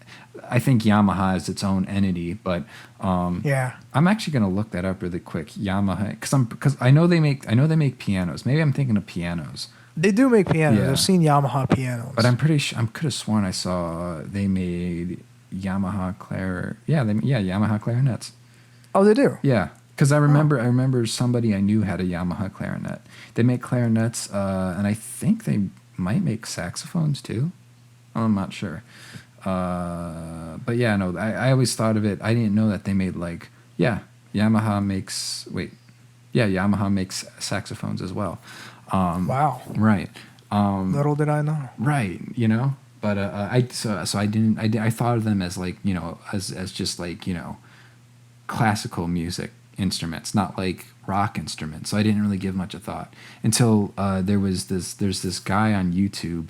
I think Yamaha is its own entity, but Yeah. I'm actually going to look that up really quick. Yamaha, because I know they make pianos. Maybe I'm thinking of pianos, They do make pianos. Yeah. I've seen Yamaha pianos. but I'm pretty sure I could have sworn I saw they made Yamaha Yamaha clarinets. Oh, they do? Yeah, because I remember somebody I knew had a Yamaha clarinet. They make clarinets, and I think they might make saxophones too. I'm not sure. But yeah, no, I always thought of it. I didn't know that they made Yamaha makes saxophones as well. Wow. Right. Little did I know. Right. You know, but I thought of them as like, you know, as just like, you know, classical music instruments, not like rock instruments. So I didn't really give much a thought until there's this guy on YouTube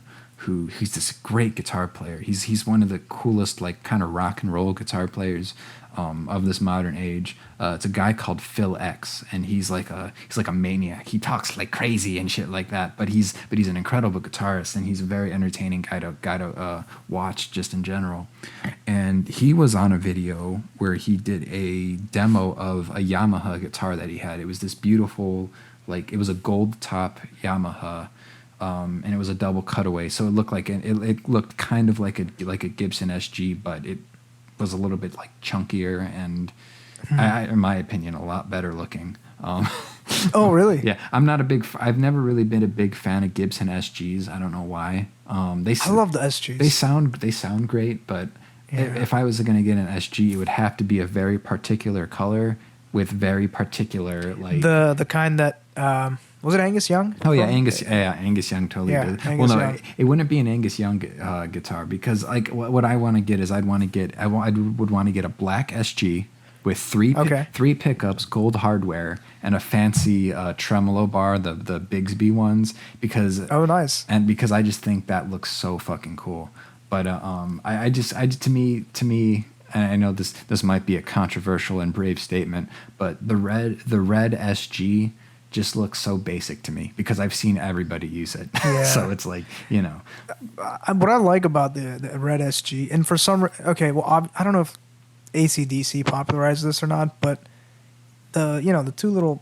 he's this great guitar player. He's one of the coolest like kind of rock and roll guitar players of this modern age. It's a guy called Phil X, and he's like a maniac. He talks like crazy and shit like that. But he's an incredible guitarist, and he's a very entertaining guy to watch just in general. And he was on a video where he did a demo of a Yamaha guitar that he had. It was this beautiful, like it was a gold top Yamaha. And it was a double cutaway, so it looked like it looked kind of like a Gibson SG, but it was a little bit like chunkier and, in my opinion, a lot better looking. Oh, really? Yeah, I've never really been a big fan of Gibson SGs. I don't know why. I love the SGs. They sound great, but Yeah. if I was going to get an SG, it would have to be a very particular color with very particular like the kind that was it Angus Young? Oh yeah, Angus Young totally Yeah, did. Angus Well, no, Young. it wouldn't be an Angus Young guitar because like what I want to get is I would want to get a black SG with three pickups, gold hardware, and a fancy tremolo bar, the Bigsby ones because nice. and because I just think that looks so fucking cool. But to me. And I know this might be a controversial and brave statement, but the red SG just looks so basic to me because I've seen everybody use it. Yeah. So it's like, you know. What I like about the red SG, and for some, I don't know if AC/DC popularized this or not, but the two little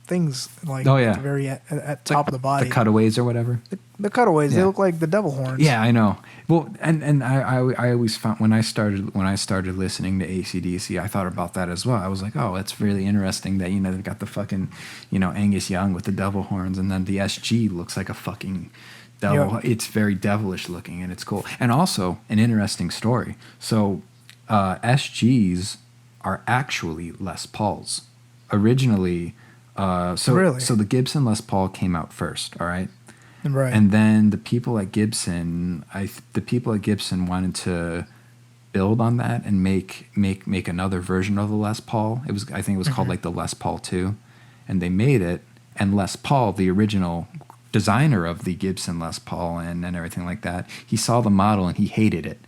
things like at the very at top of the body, the cutaways or whatever. The cutaways, Yeah. they look like the devil horns. Yeah, I know. Well, and I always found when I started listening to AC/DC, I thought about that as well. I was like, oh, it's really interesting that they've got the fucking Angus Young with the devil horns, and then the SG looks like a fucking devil. Yep. It's very devilish looking, and it's cool. And also an interesting story. So SGs are actually Les Pauls originally. Really? So the Gibson Les Paul came out first. All right. Right. And then the people at Gibson wanted to build on that and make another version of the Les Paul. I think it was called like the Les Paul 2, and they made it. And Les Paul, the original designer of the Gibson Les Paul and everything like that, he saw the model and he hated it.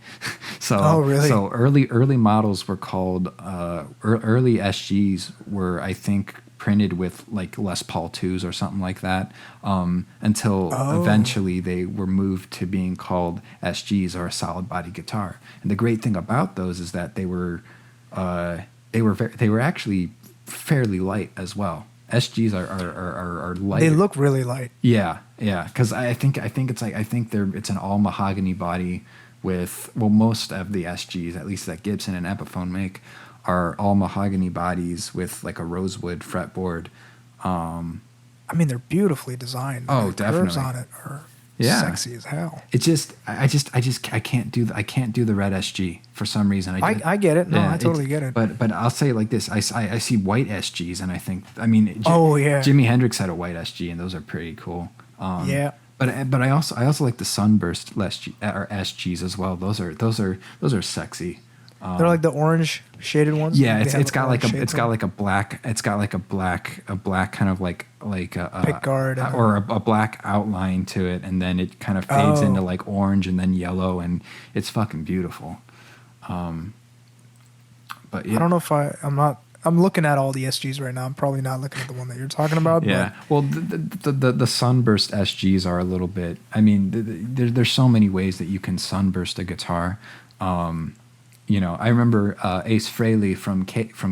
Oh, really? So early models were called early SGs were, I think, printed with like Les Paul 2s or something like that, until eventually they were moved to being called SGs, or a solid body guitar. And the great thing about those is that they were actually fairly light as well. SGs are light. They look really light. Yeah, because I think it's an all mahogany body with, well, most of the SGs, at least that Gibson and Epiphone make, are all mahogany bodies with like a rosewood fretboard. I mean, they're beautifully designed. Oh, the curves definitely. on it are sexy as hell. It's just I can't do the red SG for some reason. I get it. No, I totally get it. But I'll say it like this: I see white SGs, and I think Jimi Hendrix had a white SG, and those are pretty cool. Yeah. But I also like the sunburst SGs as well. Those are sexy. They're like the orange shaded ones. Yeah, They have it's got like orange a shade it's to got them. like a black kind of like Pick guard and or a black outline to it, and then it kind of fades Oh. into like orange and then yellow, and it's fucking beautiful. But yeah, I don't know if I'm looking at all the SGs right now. I'm probably not looking at the one that you're talking about. yeah. Well, the sunburst SGs are a little bit. I mean, there's so many ways that you can sunburst a guitar. I remember Ace Frehley from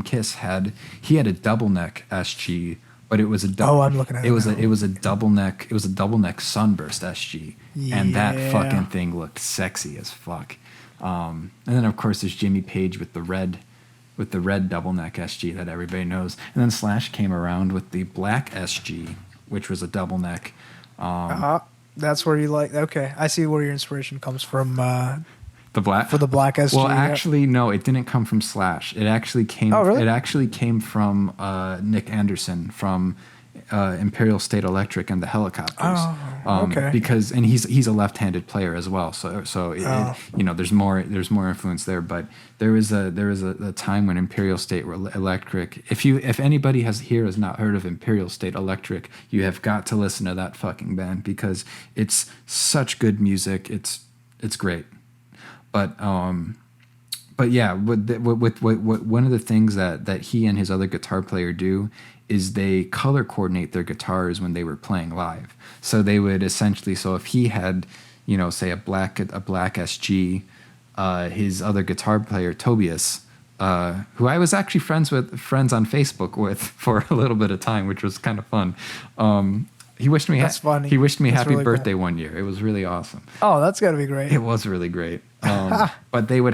Kiss had a double neck SG, but it was a Oh, I'm looking at it now. it was a double neck sunburst SG, and that Yeah. fucking thing looked sexy as fuck. And then of course there's Jimmy Page with the red double neck SG that everybody knows, and then Slash came around with the black SG, which was a double neck. That's where you like. Okay, I see where your inspiration comes from. The black For the black SG. Well, yeah. actually, no, it didn't come from Slash. It actually came. Oh, really? It actually came from Nick Anderson from Imperial State Electric and the Helicopters. Oh, okay. Because he's a left-handed player as well. So there's more influence there. But there was a time when Imperial State Electric. If anybody has not heard of Imperial State Electric, you have got to listen to that fucking band because it's such good music. It's great. But yeah, with one of the things that he and his other guitar player do is they color coordinate their guitars when they were playing live. So they would essentially, so if he had, say a black SG, his other guitar player Tobias, who I was actually friends on Facebook with for a little bit of time, which was kind of fun. He wished me That's funny. He wished me That's happy really cool. birthday one year. It was really awesome. Oh, that's got to be great. It was really great. But they would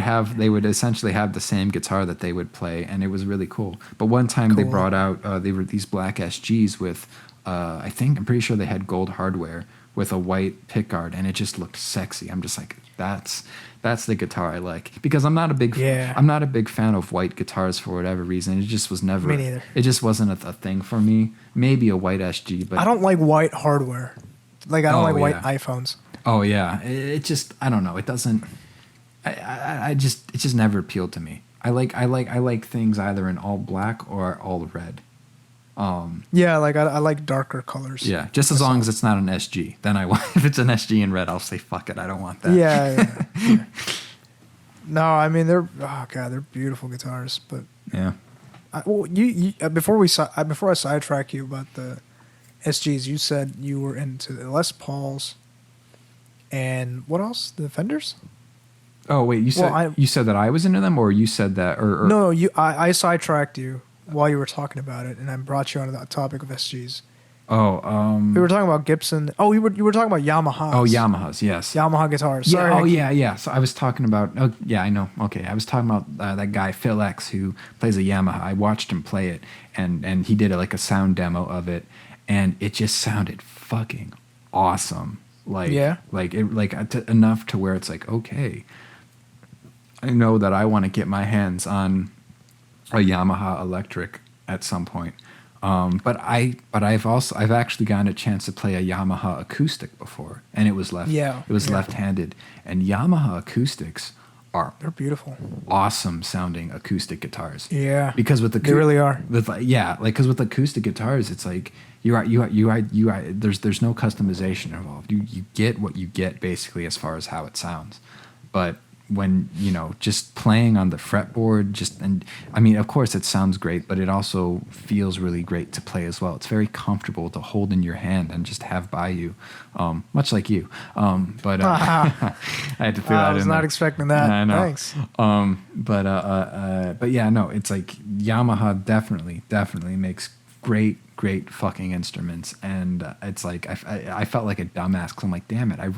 essentially have the same guitar that they would play, and it was really cool. But one time they Cool. brought out they were these black SGs with I'm pretty sure they had gold hardware with a white pickguard, and it just looked sexy. I'm just like, that's the guitar I like, because I'm not a big fan of white guitars for whatever reason. It just was never. Me neither. It just wasn't a thing for me. Maybe a white SG, but I don't like white hardware. Like I don't Oh, like white yeah. iPhones. Oh yeah, it just, I don't know. It doesn't. It just never appealed to me. I like things either in all black or all red. Yeah, like I like darker colors. Yeah, just as long as it's not an SG. Then I want, if it's an SG in red, I'll say fuck it. I don't want that. Yeah. No, I mean they're beautiful guitars. But Yeah. before I sidetrack you about the SGs, you said you were into the Les Pauls, and what else? The Fenders? Oh wait, you said that I was into them, or you said that, or No, I sidetracked you while you were talking about it, and I brought you onto that topic of SGs. Oh, We were talking about Gibson. Oh, you were talking about Yamahas. Oh, Yamahas, yes. Yamaha guitars. Sorry. Yeah. Oh, yeah. So I was talking about. Oh, yeah, I know. Okay, I was talking about that guy Phil X who plays a Yamaha. I watched him play it, and he did a sound demo of it, and it just sounded fucking awesome. Enough to where it's like, okay, I know that I want to get my hands on a Yamaha electric at some point. But I've actually gotten a chance to play a Yamaha acoustic before, and it was left-handed. And Yamaha acoustics they're beautiful, awesome sounding acoustic guitars. Yeah, because they really are. Because with acoustic guitars, it's like there's no customization involved. You get what you get basically as far as how it sounds, but when just playing on the fretboard, and I mean, of course it sounds great, but it also feels really great to play as well. It's very comfortable to hold in your hand and just have by you, much like you. But I had to throw that in. I was not there. expecting that. I know. Thanks. But yeah, no, it's like Yamaha definitely makes great fucking instruments, and it's like I felt like a dumbass because I'm like, damn it, I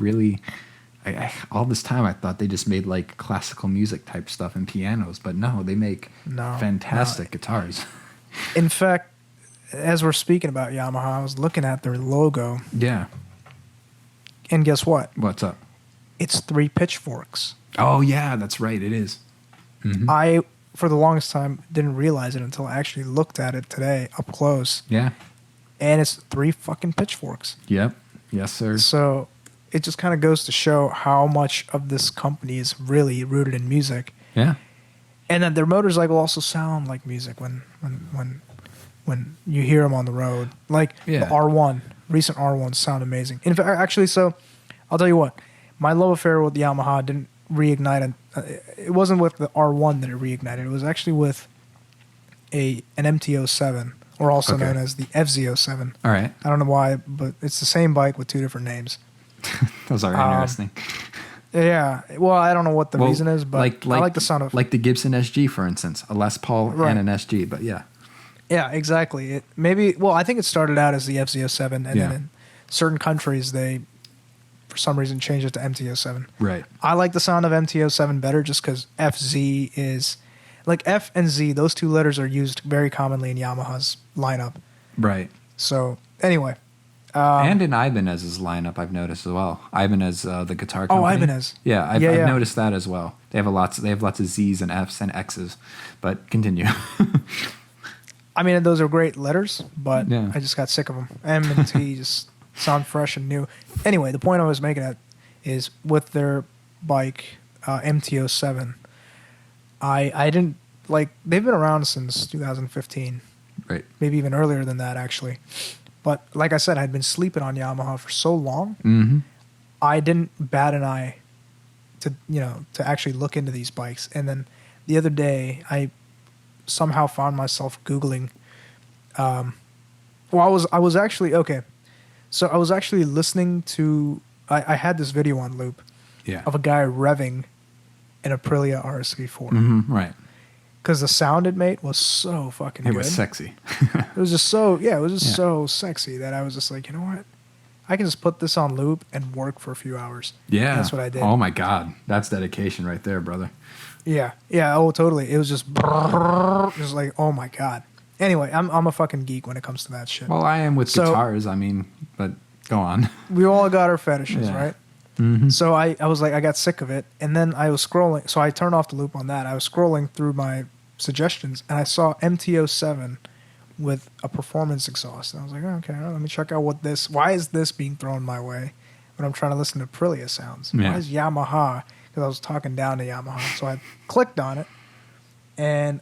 all this time I thought they just made like classical music type stuff and pianos, but no, they make fantastic guitars. In fact, as we're speaking about Yamaha, I was looking at their logo. Yeah. And guess what? What's up? It's 3 pitchforks. Oh yeah, that's right, it is. Mm-hmm. I, for the longest time, didn't realize it until I actually looked at it today up close. Yeah. And it's 3 fucking pitchforks. Yep. Yes, sir. So it just kind of goes to show how much of this company is really rooted in music. Yeah. And then their motorcycle also sound like music when you hear them on the road. Like Yeah. the R1, recent R1s sound amazing. In fact, actually, so I'll tell you what, my love affair with Yamaha didn't reignite. It wasn't with the R1 that it reignited. It was actually with an MT-07, or also Okay. known as the FZ-07. All right. I don't know why, but it's the same bike with two different names. Those are interesting. Yeah. Well, I don't know what the Well, reason is, but I like the sound of... Like the Gibson SG, for instance. A Les Paul Right. and an SG, but yeah. Yeah, exactly. I think it started out as the FZ-07, and Yeah. then in certain countries, they, for some reason, changed it to MT-07. Right. I like the sound of MT-07 better just because FZ is... Like F and Z, those two letters are used very commonly in Yamaha's lineup. Right. So, anyway. And in Ibanez's lineup, I've noticed as well. Ibanez, the guitar company. Oh, Ibanez. Yeah, I've Yeah. noticed that as well. They have lots of Z's and F's and X's. But continue. I mean, those are great letters, but Yeah. I just got sick of them. M and T just sound fresh and new. Anyway, the point I was making is with their bike, MT-07, I didn't, like, they've been around since 2015. Right. Maybe even earlier than that, actually. But like I said, I'd been sleeping on Yamaha for so long, Mm-hmm. I didn't bat an eye to actually look into these bikes. And then the other day, I somehow found myself Googling. I was actually okay. So I was actually listening to. I had this video on loop Yeah. of a guy revving an Aprilia RSV4 Mm-hmm. Right. because the sound it made was so fucking It good. was sexy. It was just so it was just Yeah. so sexy that I was just like, you know what, I can just put this on loop and work for a few hours. Yeah. And that's what I did. Oh my God. That's dedication right there, brother. Yeah, oh totally. It was just like, oh my god. Anyway, I'm a fucking geek when it comes to that shit. Well, I am with So- guitars, I mean, but go on. We all got our fetishes, Yeah. right? Mm-hmm. So I was like, I got sick of it, and then I was scrolling. So I turned off the loop on that. I was scrolling through my suggestions, and I saw MT-07 with a performance exhaust. And I was like, okay, well, let me check out why is this being thrown my way when I'm trying to listen to Aprilia sounds? Yeah. Why is Yamaha? Because I was talking down to Yamaha. So I clicked on it, and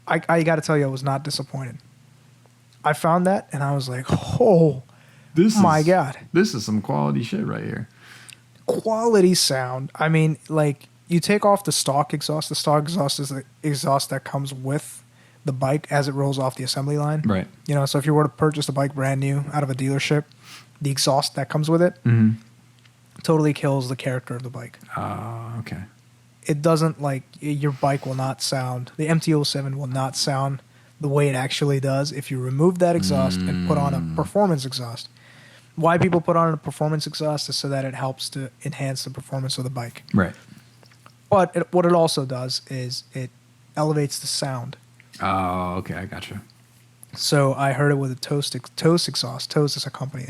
I got to tell you, I was not disappointed. I found that, and I was like, oh my God. This is some quality shit right here. Quality sound. I mean, like, you take off the stock exhaust. The stock exhaust is the exhaust that comes with the bike as it rolls off the assembly line. Right. So if you were to purchase a bike brand new out of a dealership, the exhaust that comes with it Mm-hmm. totally kills the character of the bike. Okay. It doesn't, like, your bike will not sound, the MT-07 will not sound the way it actually does if you remove that exhaust and put on a performance exhaust. Why people put on a performance exhaust is so that it helps to enhance the performance of the bike. Right. But what it also does is it elevates the sound. Oh, okay. I gotcha. So I heard it with a Toast exhaust. Toast is a company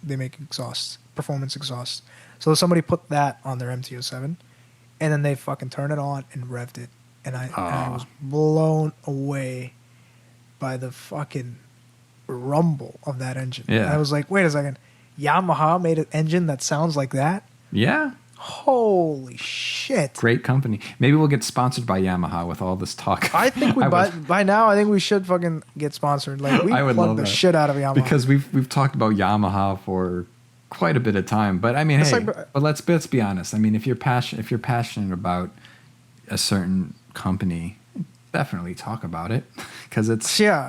they make exhausts, performance exhausts. So somebody put that on their MT-07, and then they fucking turned it on and revved it, and I was blown away by the fucking rumble of that engine. Yeah. I was like, wait a second, Yamaha made an engine that sounds like that? Yeah. Holy shit! Great company. Maybe we'll get sponsored by Yamaha with all this talk. I think by now I think we should fucking get sponsored. Like, we I would plug love the that. shit out of Yamaha because we've talked about Yamaha for quite a bit of time. But I mean, It's hey, like- but let's be honest. I mean, if you're passionate about a certain company, definitely talk about it because it's Yeah.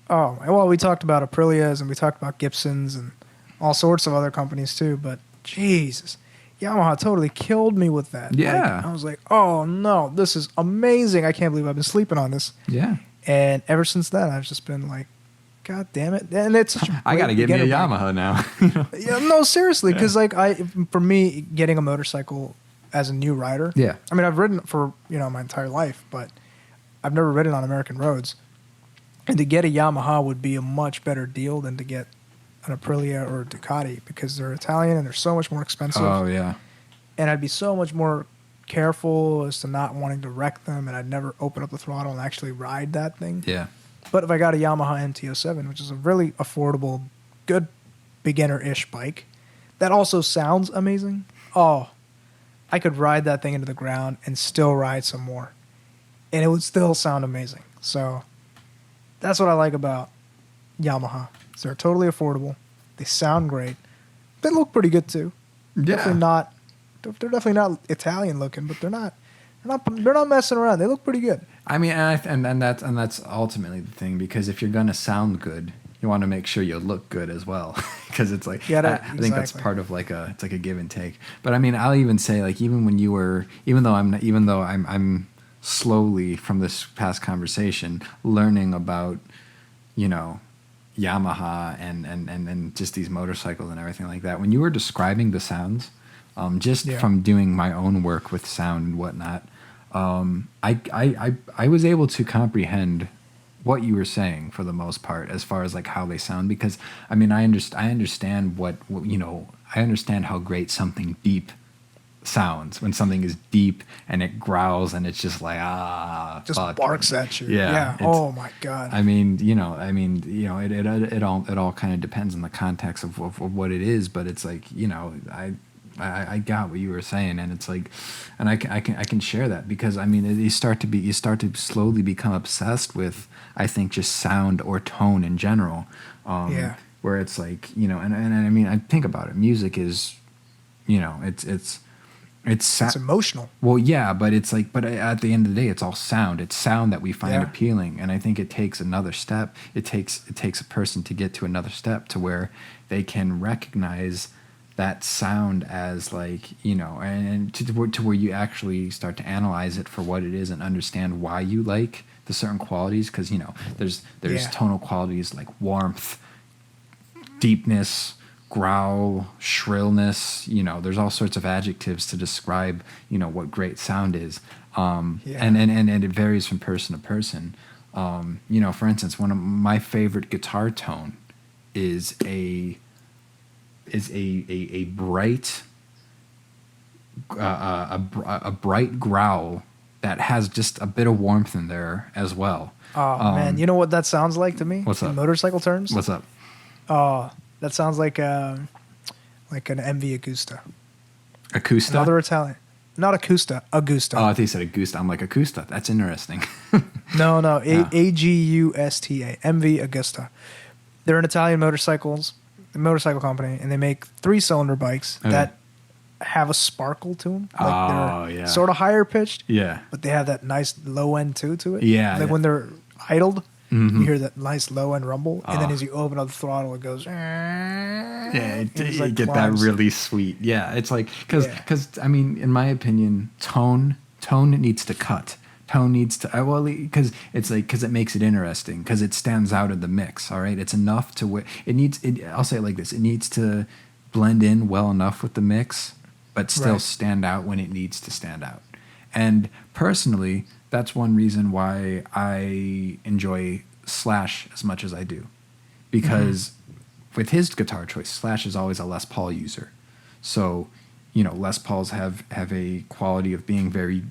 Oh, well, we talked about Aprilias and we talked about Gibsons and all sorts of other companies too, but Jesus, Yamaha totally killed me with that. Yeah. Like, I was like, oh no, this is amazing. I can't believe I've been sleeping on this. Yeah. And ever since then, I've just been like, God damn it. And it's such a I got to get me a beginner bike. Yamaha now. Yeah, no, seriously, because for me, getting a motorcycle as a new rider, Yeah. I mean, I've ridden for my entire life, but I've never ridden on American roads. And to get a Yamaha would be a much better deal than to get an Aprilia or a Ducati because they're Italian and they're so much more expensive. Oh yeah. And I'd be so much more careful as to not wanting to wreck them, and I'd never open up the throttle and actually ride that thing. Yeah. But if I got a Yamaha MT-07, which is a really affordable, good beginner-ish bike, that also sounds amazing. Oh, I could ride that thing into the ground and still ride some more, and it would still sound amazing. So that's what I like about Yamaha. They're totally affordable. They sound great. They look pretty good too. Definitely not. They're definitely not Italian looking, but they're not. They're not messing around. They look pretty good. I mean, and that's ultimately the thing, because if you're gonna sound good, you want to make sure you look good as well, because it's like I think that's part of it's like a give and take. But I mean, I'll even say, like, even though I'm slowly from this past conversation learning about, you know, Yamaha and just these motorcycles and everything like that. When you were describing the sounds, from doing my own work with sound and whatnot, I was able to comprehend what you were saying for the most part, as far as like how they sound, because I mean, I understand what you know, I understand how great something deep sounds when something is deep and it growls and it's just like just fuck. Barks at you. Yeah. Oh my god. I mean, it all kind of depends on the context of what it is, but it's like, you know, I got what you were saying, and it's like, and I can share that, because I mean, you start to slowly become obsessed with, I think, just sound or tone in general. Where it's like, you know, and I mean, I think about it. Music is, you know, it's emotional. Well, yeah, but it's like, but at the end of the day, it's all sound. It's sound that we find appealing, and I think it takes another step. It takes a person to get to another step to where they can recognize that sound as, like, you know, and to where you actually start to analyze it for what it is and understand why you like the certain qualities, because, you know, there's tonal qualities like warmth, deepness, growl, shrillness, you know, there's all sorts of adjectives to describe, you know, what great sound is. And it varies from person to person. You know, for instance, one of my favorite guitar tone is a bright bright growl that has just a bit of warmth in there as well. Oh man, you know what that sounds like to me? What's up? In motorcycle terms? What's up? Oh, that sounds like an MV Agusta. Agusta? Another Italian. Not Agusta, Agusta. Oh, I think you said Agusta. I'm like, Agusta. That's interesting. No. Agusta. MV Agusta. They're an Italian motorcycle company, and they make 3-cylinder bikes that have a sparkle to them. Like they're sort of higher pitched. Yeah. But they have that nice low end to it. Yeah. Like when they're idled, you hear that nice low end rumble, and then as you open up the throttle, it goes. Yeah, you get that really sweet. Yeah, it's like, because I mean, in my opinion, tone needs to cut. Tone needs to because it's like, because it makes it interesting, because it stands out in the mix. All right, it's enough to where I'll say it like this: it needs to blend in well enough with the mix, but still stand out when it needs to stand out. And personally, that's one reason why I enjoy Slash as much as I do, because with his guitar choice, Slash is always a Les Paul user. So, you know, Les Pauls have a quality of being very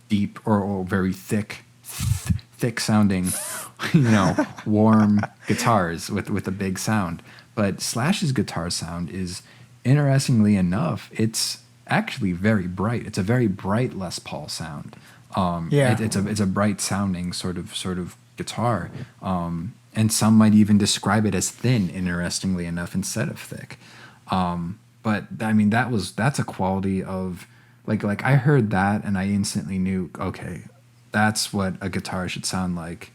deep or very thick sounding, you know, warm guitars with a big sound. But Slash's guitar sound is, interestingly enough, it's actually very bright. It's a very bright Les Paul sound. It's a bright sounding sort of guitar. And some might even describe it as thin, interestingly enough, instead of thick. But I mean, that's a quality of like I heard that and I instantly knew, okay, that's what a guitar should sound like.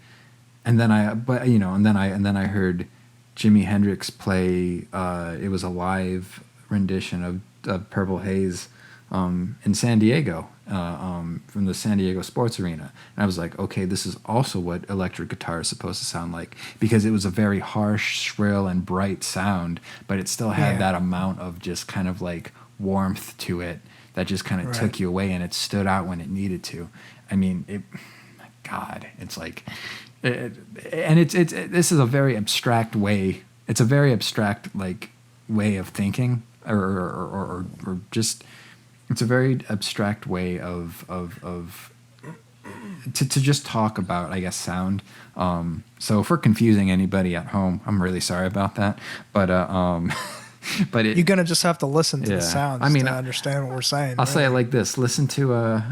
And then I heard Jimi Hendrix play. It was a live rendition of Purple Haze in San Diego, from the San Diego Sports Arena. And I was like, okay, this is also what electric guitar is supposed to sound like, because it was a very harsh, shrill, and bright sound, but it still had that amount of just kind of like warmth to it that just kind of took you away, and it stood out when it needed to. I mean, it's like, this is a very abstract way. It's a very abstract like way of thinking, or just. It's a very abstract way of to just talk about, I guess, sound. So if we're confusing anybody at home, I'm really sorry about that. But But You're gonna just have to listen to Yeah. the sounds I mean, to understand what we're saying. I'll say it like this: listen to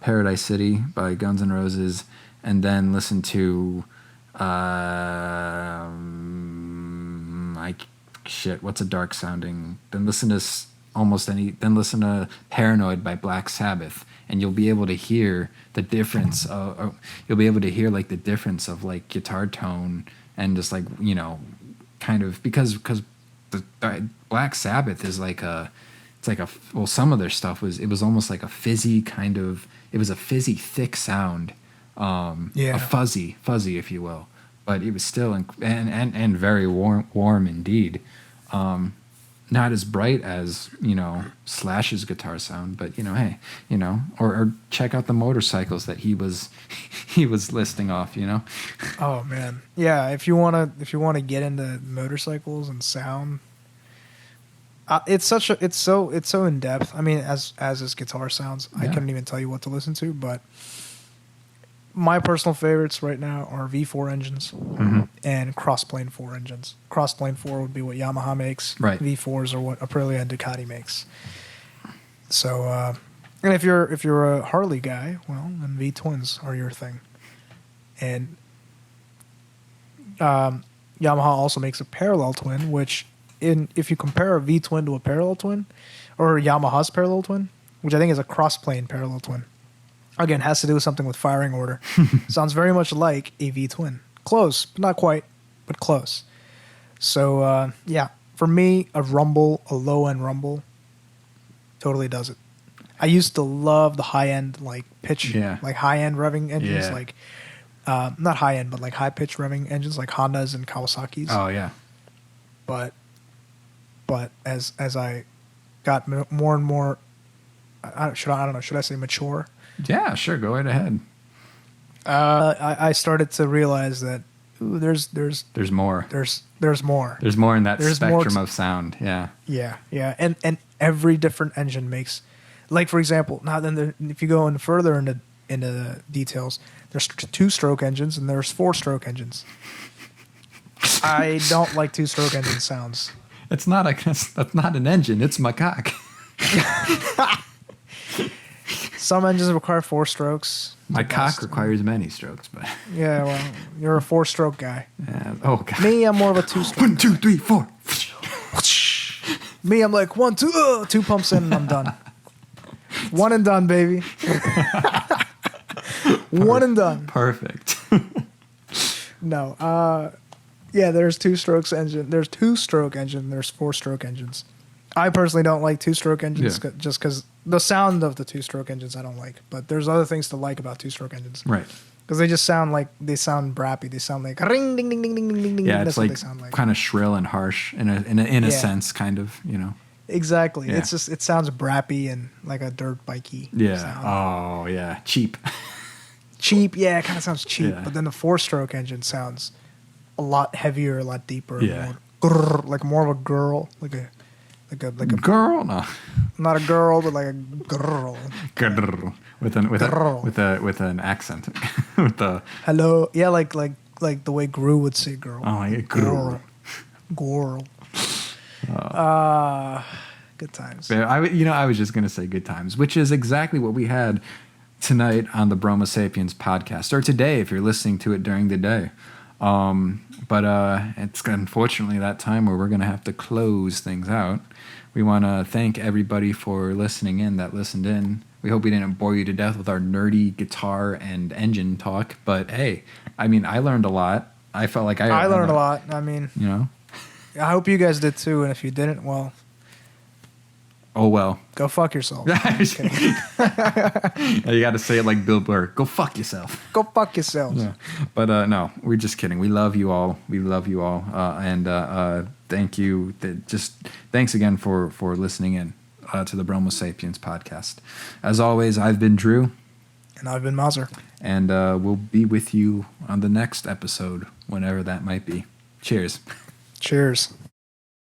Paradise City by Guns N' Roses, and then listen to what's a dark sounding? Then listen to Then listen to Paranoid by Black Sabbath, and you'll be able to hear the difference. You'll be able to hear like the difference of like guitar tone and just like kind of because the Black Sabbath is like some of their stuff was almost like a fizzy kind of, it was a fizzy thick sound, a fuzzy if you will, but it was still and very warm indeed. Not as bright as Slash's guitar sound, but hey, or check out the motorcycles that he was listing off. Oh man, yeah. If you wanna get into motorcycles and sound, it's so in depth. I mean, as his guitar sounds, I couldn't even tell you what to listen to. But my personal favorites right now are V4 engines and crossplane 4 engines. Crossplane 4 would be what Yamaha makes. Right. V4s are what Aprilia and Ducati makes. So, and if you're a Harley guy, well, then V twins are your thing. And Yamaha also makes a parallel twin, which if you compare a V twin to a parallel twin, or Yamaha's parallel twin, which I think is a crossplane parallel twin, again, has to do with something with firing order. Sounds very much like a V twin. Close, but not quite, but close. So, for me, a low-end rumble, totally does it. I used to love the high-end, like, pitch, like high-end revving engines, like, not high-end, but like high-pitch revving engines, like Hondas and Kawasaki's. Oh, yeah. But as I got more and more, I don't know, should I say mature? Yeah, sure. Go right ahead. I started to realize that there's more. There's more. There's more in that There's spectrum of sound. Yeah. Yeah. And every different engine makes, like for example, now then if you go in further into the details, there's 2-stroke engines and there's 4-stroke engines. I don't like 2-stroke engine sounds. That's not an engine. It's my cock. Some engines require 4 strokes. My cock requires many strokes, but yeah, well, you're a 4-stroke guy. Yeah. Oh God. Me, I'm more of a 2-stroke. 1, 2, 3, 4. Me, I'm like 1, 2, 2 pumps in and I'm done. One and done, baby. One and done. Perfect. No, there's 2-stroke engine. There's 2-stroke engine. There's 4-stroke engines. I personally don't like 2-stroke engines just because the sound of the 2-stroke engines I don't like. But there's other things to like about 2-stroke engines. Right. Because they sound brappy. They sound like ring, ding, ding, ding, ding, ding, ding. Yeah, That's it's what like they sound like. kind of shrill and harsh in a sense, kind of, Exactly. Yeah. It's just, it sounds brappy and like a dirt bikey sound. Oh, yeah. Cheap. Cheap. Yeah, it kind of sounds cheap. Yeah. But then the 4-stroke engine sounds a lot heavier, a lot deeper. Yeah. Like more of a girl. Like a girl? No. Not a girl, but like a girl. With an accent. With the hello. Yeah, like the way Gru would say girl. Oh, yeah, girl. Girl. Good times. I was just gonna say good times, which is exactly what we had tonight on the Bromo Sapiens podcast, or today if you're listening to it during the day. But it's unfortunately that time where we're gonna have to close things out. We want to thank everybody for listening in that listened in. We hope we didn't bore you to death with our nerdy guitar and engine talk. But hey, I mean, I learned a lot. I felt like I learned a lot. I mean, I hope you guys did too. And if you didn't, well, oh well. Go fuck yourself. You got to say it like Bill Burr. Go fuck yourself. Go fuck yourselves. Yeah. But no, we're just kidding. We love you all. And thank you. Thanks again for listening in to the Bromo Sapiens podcast. As always, I've been Drew. And I've been Mazher. And we'll be with you on the next episode, whenever that might be. Cheers. Cheers.